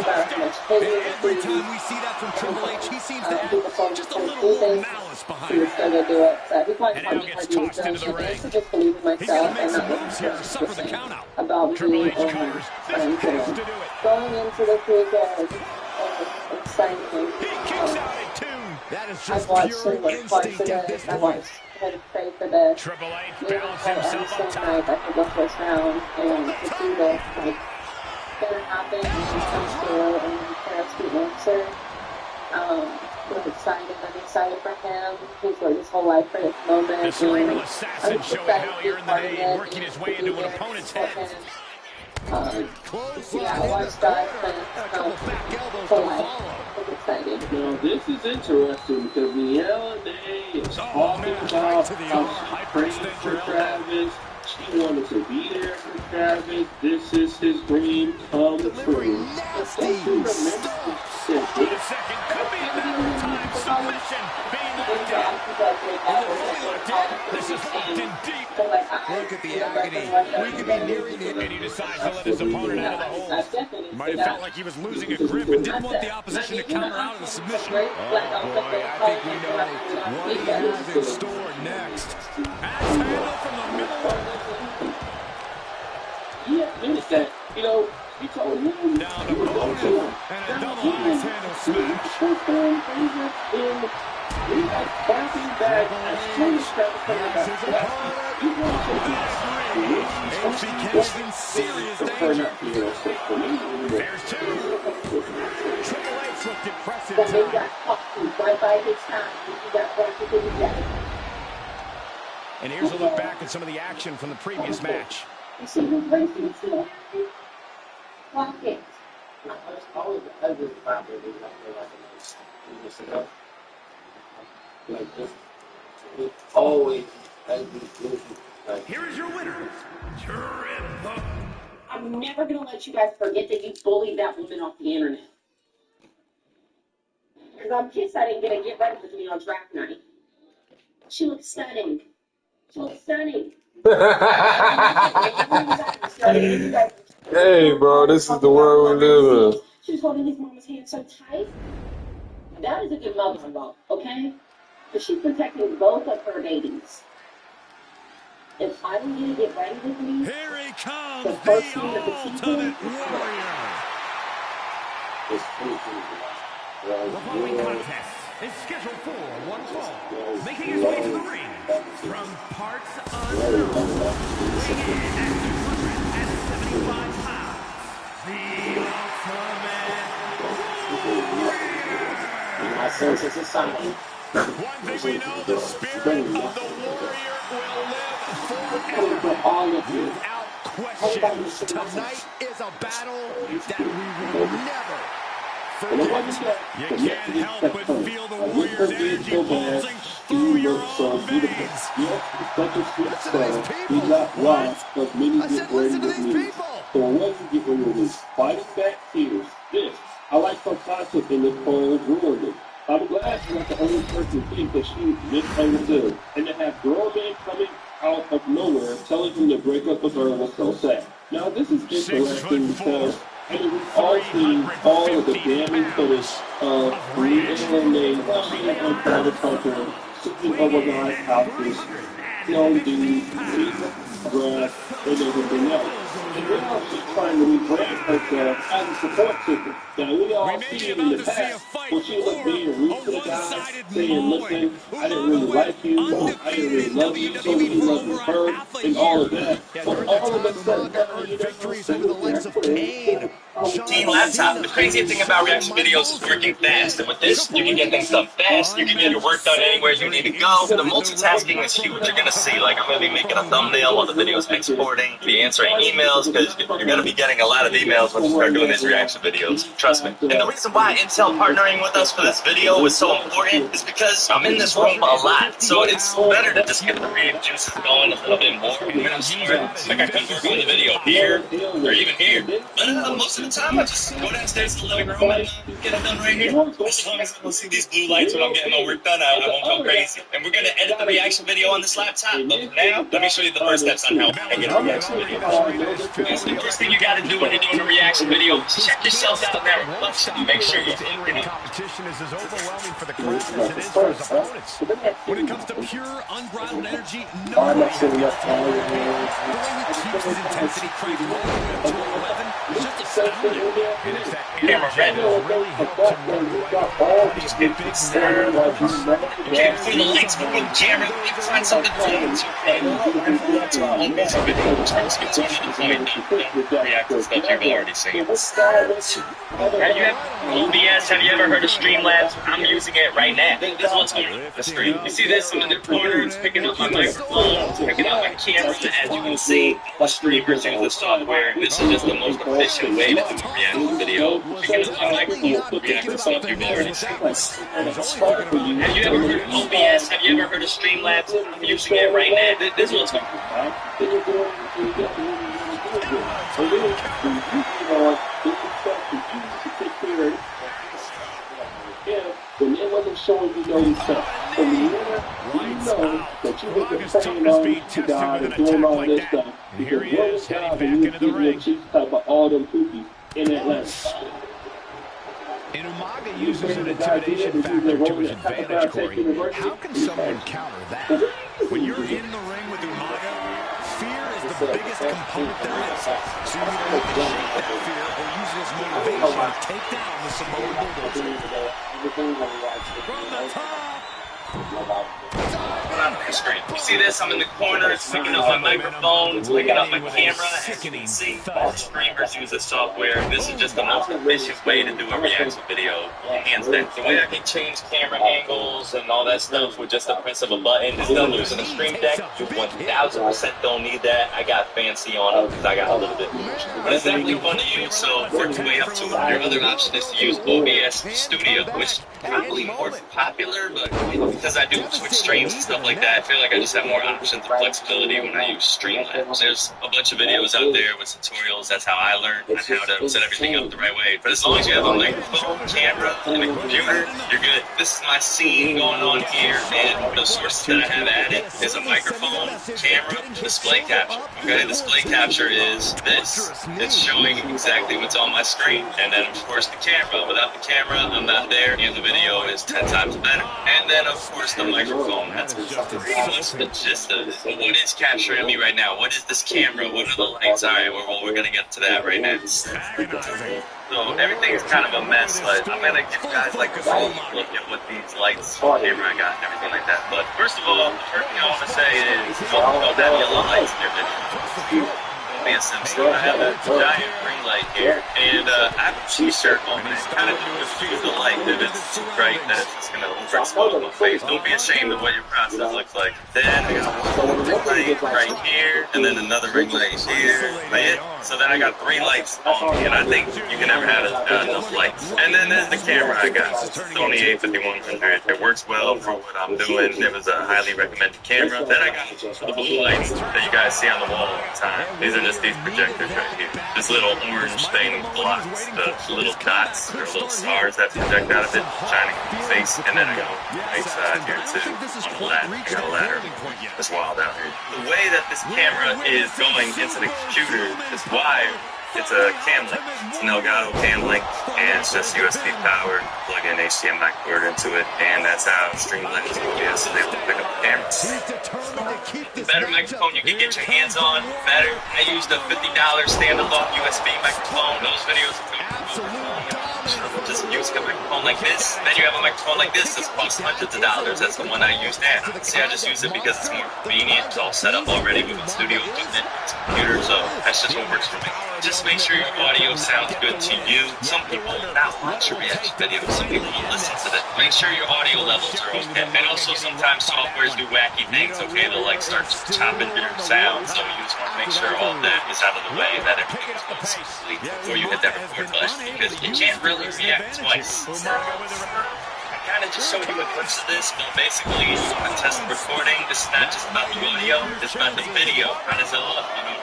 matter how much hate Every time we see that from Triple H, he seems to people have told just a him to little do more things, malice he behind was it. still gonna do it. So he probably And now told me gets to do tossed into the it. I ring. used to just believe in He's going to myself make and some not moves here to suffer the count out. about Triple me H counters. This has to do it. going into the weekend. Exciting. He kicks out at 2. That is I've just watched pure him work twice a instinct at day. this I point. watched him pray for the Triple H you know, balanced every himself up single night top. I could go first round and to see the like gonna happen and he comes through and parents the answer. Was excited. I'm excited for him. He's worked his whole life for this moment. The cerebral And assassin I'm showing excited how to he be earned the part of name, it working his and way to into be an there opponent's for head. him. Close Yeah, I line watched in the that corner. and A couple back elbows whole to life. follow. I'm excited. Now, this is interesting because the LNA is talking about how she prayed for Travis. She wanted to be there for Travis. This is his dream come true. Nasty. Don't you remember she said Wait a this? second. Could be a matter of time. Submission being locked in. Is it really locked in? This is locked in deep. Look at the agony. We could be nearing the And he decides to let his opponent out of the hole. He might have felt like he was losing a grip and didn't want the opposition to counter out of the submission. Oh, boy, I think we know what he has in store next. Axe handle from the middle. He admitted that, you know, he told him Down to Bonin. And a double axe handle smash. We are bouncing back as soon as Travis comes back. He wants to be HBK's in serious danger. There's 2. Triple H looked impressive time. Right by his time. He got right to the death. And here's a look back at some of the action from the previous match. You see who's racing too? Walk it. Always. Here is your winner, Triple. I'm never going to let you guys forget that you bullied that woman off the internet. Because I'm pissed I didn't get ready with me on draft night. She looked stunning. She looked stunning. Hey, bro, this is the world we live in. She was holding his mama's hand so tight. That is a good mother-in-law, okay? But she's protecting both of her babies. If I didn't get to get ready with me, here he comes, the first thing that the ultimate warrior. The following contest is scheduled for one fall. Making his way to the ring from parts unknown. Weighing in at 275 pounds. The ultimate warrior. my sense is a sign. One thing we know, the spirit of the warrior will live forever. All of you. Without question. Tonight is a battle that we will never forget. You can't help but feel the Warriors' energy pulsing through your own veins. Listen to these people. What? I said listen to these people. So what you get rid of this? Fighting back tears. This. I like her concept in this poll ruined it. I'm glad she's not the only person who thinks that she misunderstood. And to have girl men coming out of nowhere telling him to break up with her was so sad. Now this is interesting because we've all seen all of the damning footage of reanimating on private culture, sitting over guys' houses, killing dudes, eating grass, and everything else. And now she's trying to rebrand herself as a support system. Now we all see it in the past when she was being rude to the guy, saying, listen, I didn't really like you, I didn't really love you, so we loving her, and all of that. But all of a sudden, victories over the likes of Kane, Team Laptop, the crazy thing about reaction videos is working fast. And with this, you can get things done fast. You can get your work done anywhere you need to go. The multitasking is huge. You're going to see, like, I'm going to be making a thumbnail while the video is exporting, be answering emails, because you're going to be getting a lot of emails when you start doing these reaction videos. Trust me. And the reason why Intel partnering with us for this video was so important is because I'm in this room a lot. So it's better to just get the creative juices going a little bit more. When I'm somewhere, like I could work on the video here, or even here. But most of the time, I just go downstairs to the living room and get it done right here. As long as I don't see these blue lights when I'm getting my work done, I won't go crazy. And we're going to edit the reaction video on this laptop. But for now, let me show you the first steps on how I get a reaction video. The first thing you got to do when you're doing a reaction video is check yourself out in that reflection and make sure you're in-ring competition is as overwhelming for the crowd as it is for his opponents. When it comes to pure, unbridled energy, nobody has got time. The way he keeps his intensity cranked all the way up to 11 is just astounding. And it's that energy that really helped him learn the right of these big You can't feel the lights moving, camera. You can find something to do. And that's my own music video. Trust me, it's only the point. Don't react to stuff you've already seen. Have you OBS? Have you ever heard of Streamlabs? I'm using it right now. This is what's going on with the stream. You see this? I'm in the corner. It's picking up my microphone. It's picking up my camera. As you can see, the streamers use this software. This is just the most efficient way to do a reaction video. Picking up my microphone, react to stuff you've already seen. Have you ever heard of OBS? Have you ever heard of Streamlabs? I'm using it right now. This is what's going on. When it wasn't showing you no stuff. So you know that you have been praying on to God and doing all this stuff. Because what is God and you get your cheeks cut by all them cookies in Atlanta? And Umaga uses an intimidation factor to his advantage, Corey. How can someone counter that? When you're in the ring with Umaga, fear is the biggest component there is. So you either look to shake that fear or use it as motivation to take down the Samoan bulldozer. From the top. Screen. You see this? I'm in the corner. It's picking up my microphone. It's picking up my camera. As you can see, all streamers use this software. This is just the most efficient way to do a reaction video. Hands down. The way I can change camera angles and all that stuff with just the press of a button is done using a Stream Deck. You 1000% don't need that. I got fancy on it because I got a little bit more. But it's definitely fun to use, so work your way up to it. Your other option is to use OBS Studio, which is probably more popular, but because I do switch streams and stuff like that, I feel like I just have more options and flexibility when I use Streamlabs. There's a bunch of videos out there with tutorials. That's how I learned on how to set everything up the right way. But as long as you have a microphone, camera, and a computer, you're good. This is my scene going on here, and the sources that I have added is a microphone, camera, display capture. Okay, display capture is this. It's showing exactly what's on my screen. And then, of course, the camera. Without the camera, I'm not there, and the video is 10 times better. And then, of course, the microphone. That's what's the gist of it. But what is capturing me right now? What is this camera? What are the lights? All right, well, we're going to get to that right now. So everything is kind of a mess, but I'm going to give you guys like a full look at what these lights, camera I got, and everything like that. But first of all, the first thing I want to say is don't have yellow lights in your video. me a Simpson. I have a giant ring light here, and I have a t-shirt on, and kind of diffuse the light if it's too bright that it's just going to overexpose my face. Don't be ashamed of what your process looks like. Then I got one ring light right here, and then another ring light here. So then I got 3 lights on me, and I think you can never have enough lights. And then there's the camera I got. Sony A5100. It works well for what I'm doing. It was a highly recommended camera. Then I got the blue lights that you guys see on the wall all the time. These are just these projectors right here. This little orange thing blocks the little dots or little stars that project out of it, shining in the face. And then I got a right side here too. On the ladder, I got a ladder as well down here. The way that this camera is going into the computer is wired. It's a cam link. It's an Elgato cam link, and it's just USB powered. Plug in HDMI cord into it, and that's how Streamlabs is able to pick up the cameras. The better microphone you can get your hands on, better. I used a $50 standalone USB microphone. Those videos just use a microphone like this. Then you have a microphone like this that's cost hundreds of dollars. That's the one I use now. See, I just use it because it's more convenient. It's all set up already with the studio equipment, it's a computer, so that's just what works for me. Just make sure your audio sounds good to you. Some people will not watch your reaction videos. Some people will listen to them. Make sure your audio levels are okay. And also sometimes softwares do wacky things, okay? They'll like start chopping your sound, so you just want to make sure all that is out of the way, that everything is going smoothly before you hit that record button, because you can't really react twice. I kind of just showed you a glimpse of this, but basically you want to test the recording. This is not just about the audio, it's about the video. How does it look? You know what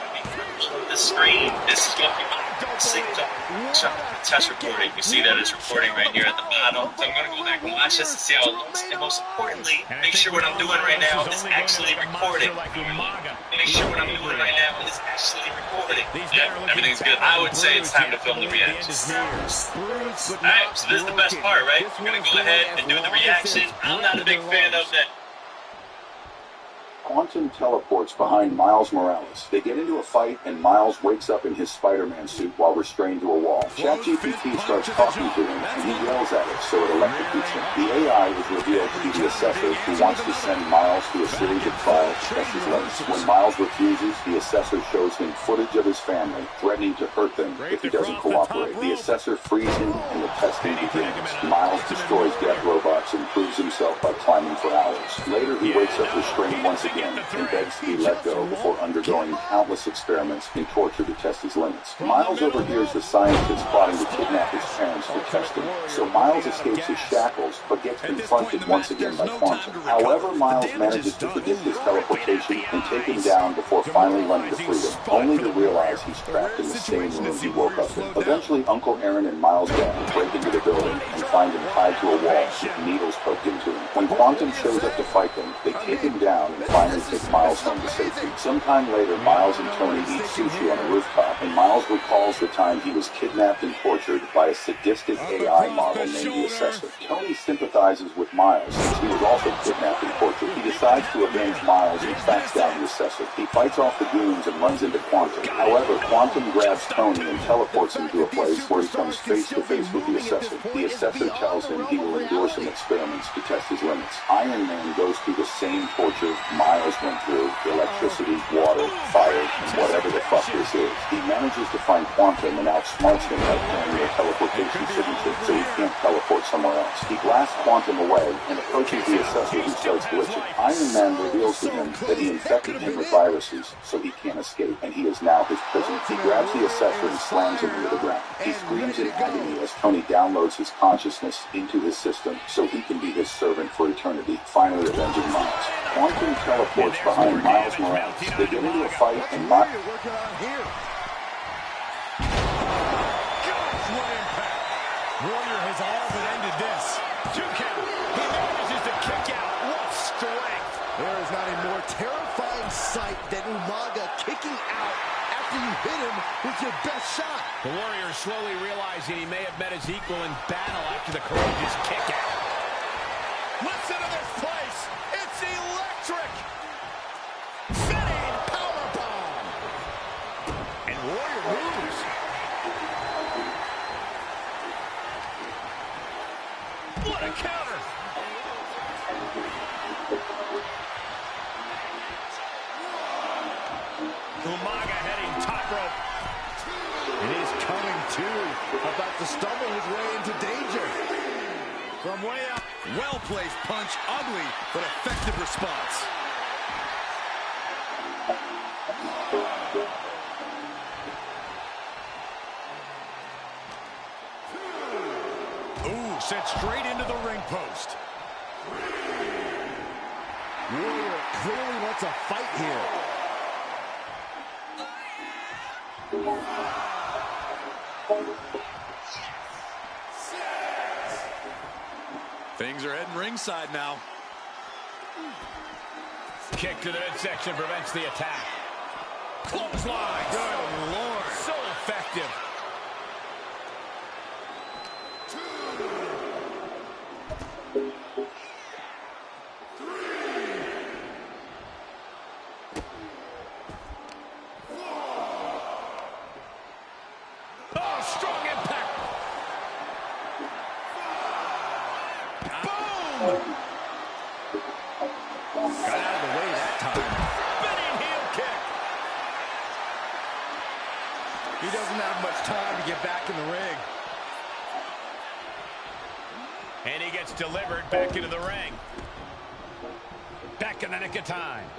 I mean? The screen, this is what you want to see. Test recording. You see that it's recording right here at the bottom. So I'm going to go back and watch this to see how it looks. And most importantly, make sure what I'm doing right now is actually recording. Make sure what I'm doing right now is actually recording. Yeah, everything's good. I would say it's time to film the reaction. Alright, so this is the best part, right? We're going to go ahead and do the reaction. I'm not a big fan of that. Quantum teleports behind Miles Morales. They get into a fight, and Miles wakes up in his Spider-Man suit while restrained to a wall. ChatGPT starts talking to him, and he yells at it, so it electrocutes him. The AI is revealed to be the assessor who wants to send Miles to a series of trials to test his limits. When Miles refuses, the assessor shows him footage of his family, threatening to hurt them if he doesn't cooperate. The assessor frees him, and the testing begins. Miles destroys death robots and proves himself by climbing for hours. Later, he wakes up restrained once again and begs to be let go before undergoing countless experiments and torture to test his limits. Miles overhears the scientists plotting to kidnap his parents to test him, so Miles escapes his shackles but gets confronted once again by Quantum. However, Miles manages to predict his teleportation and take him down before finally running to freedom, only to realize he's trapped in the same room he woke up in. Eventually, Uncle Aaron and Miles' dad break into the building and find him tied to a wall with needles poked into him. When Quantum shows up to fight them, they take him down and finally take Miles home to safety. Sometime later, Miles and Tony eat sushi on a rooftop, and Miles recalls the time he was kidnapped and tortured by a sadistic AI model named the Assessor. Tony sympathizes with Miles since he was also kidnapped and tortured. He decides to avenge Miles and tracks down the Assessor. He fights off the goons and runs into Quantum. However, Quantum grabs Tony and teleports him to a place where he comes face to face with the Assessor. The Assessor tells him he will endure some experiments to test his limits. Iron Man goes through the same torture Miles went through: electricity, water, fire, and whatever the fuck this is. He manages to find Quantum and outsmarts him by carrying their teleportation signature so he can't teleport somewhere else. He blasts Quantum away and approaches the Assessor, who starts glitching. Iron Man reveals to him that he infected him with viruses so he can't escape, and he is now his prison. He grabs the Assessor and slams him into the ground. He screams in agony as Tony downloads his consciousness into his system so he can be his servant for eternity, finally avenging Miles. Quantum teleports behind Miles Morales. They get into a fight, and Miles... Warrior has all but ended this. 2 count. He manages to kick out. What strength. There is not a more terrifying sight than Umaga kicking out after you hit him with your best shot. The Warrior is slowly realizing he may have met his equal in battle after the courageous kick out. Listen to this place. It's electric. Spinning powerbomb. And Warrior moves. What a counter. Umaga heading top rope. too, about to stumble his way into danger. From way up. Well-placed punch, ugly, but effective response. Ooh, sent straight into the ring post. Warrior clearly wants a fight here. Things are heading ringside now. Kick to the midsection prevents the attack. Clothesline. Good Lord. So effective. Oh, strong impact. Boom! Got out of the way that time. Spinning heel kick. He doesn't have much time to get back in the ring. And he gets delivered back into the ring. Back in the nick of time. I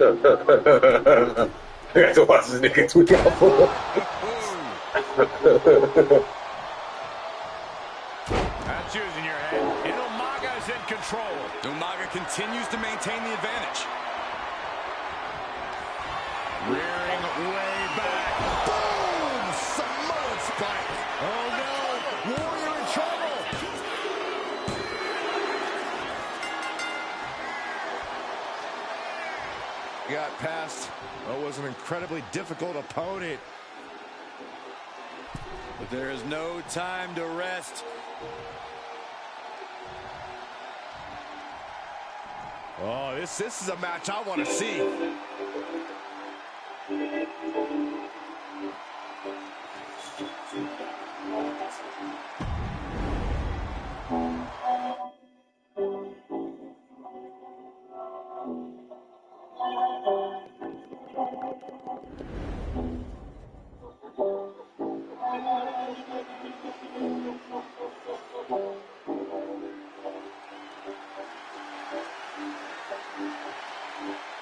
got to watch this nigga tweak out for. That's using your head. And Umaga's in control. Umaga continues to maintain the advantage. Rearing way back. Boom! Samoan spike. Oh no! Warrior in trouble. Got past what was an incredibly difficult opponent. But there is no time to rest. Oh, this is a match I want to see.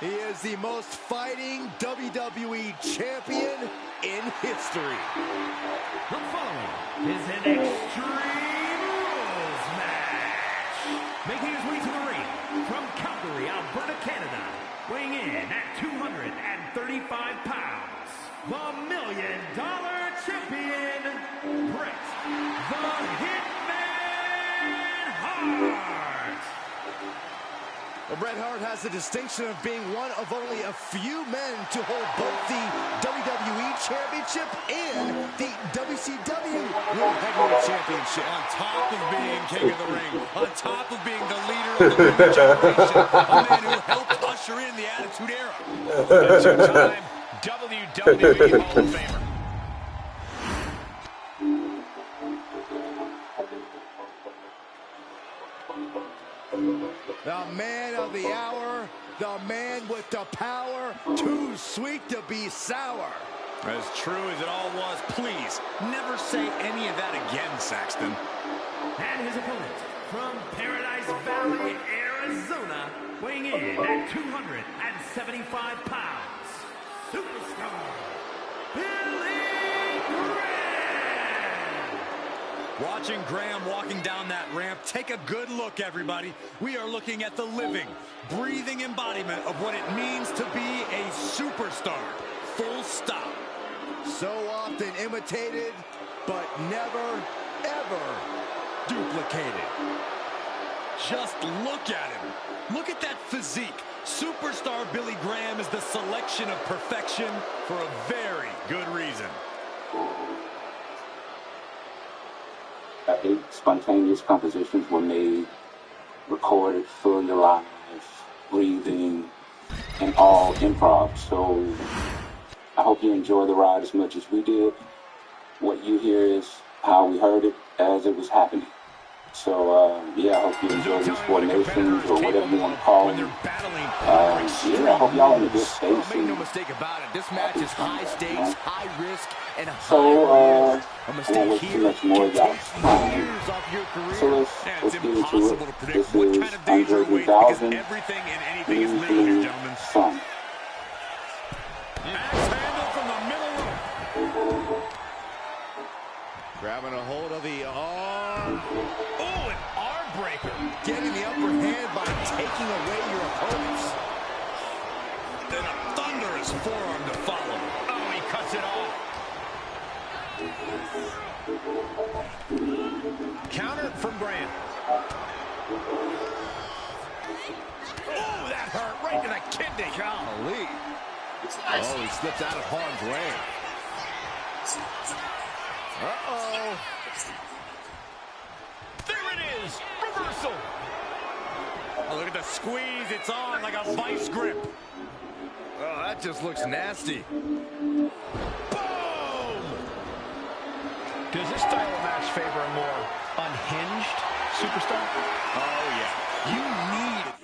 He is the most fighting WWE champion in history. The following is an Extreme Rules match. Making his way to the ring from Calgary, Alberta, Canada, weighing in at 235 pounds, the $1 Million Champion, Bret the Hitman Hart. Well, Bret Hart has the distinction of being one of only a few men to hold both the WWE Championship and the WCW World Heavyweight Championship. On top of being king of the ring, on top of being the leader of the new generation, a man who helped usher in the Attitude Era. A two-time WWE Hall of Famer. The man of the hour, the man with the power, too sweet to be sour. As true as it all was, please, never say any of that again, Saxton. And his opponent, from Paradise Valley, Arizona, weighing in at 275 pounds, Superstar Billy Graham. Watching Graham walking down that ramp, take a good look, everybody. We are looking at the living, breathing embodiment of what it means to be a superstar. Full stop. So often imitated, but never, ever duplicated. Just look at him. Look at that physique. Superstar Billy Graham is the selection of perfection for a very good reason. 8 spontaneous compositions were made, recorded, fully alive, breathing, and all improv. So I hope you enjoy the ride as much as we did. What you hear is how we heard it as it was happening. So, yeah, I hope you enjoy these coordinations or whatever you want to call them. extreme I hope y'all in a good moves. space. Make no mistake about it, this match is high stakes, high risk, and high So, reward. A I won't mistake waste too here much more can of y'all's take time. years off your career. So let's It's get into it. impossible to predict This what is kind of danger Andre awaits because 3000, everything and anything is legal here, gentlemen. Sun. Axe handle from the middle rope. Grabbing a hold of the arm. Oh, an arm breaker. Getting the upper hand by taking away your opponents. Then a thunderous forearm to follow. Oh, he cuts it off. Counter from Grant. Oh, that hurt right to the kidney. Golly. Oh, he slips out of harm's way. Uh-oh. There it is. Reversal. Oh, look at the squeeze. It's on like a vice grip. Oh, that just looks nasty. Boom! Does this style of match favor a more unhinged superstar? Oh, yeah. You need it.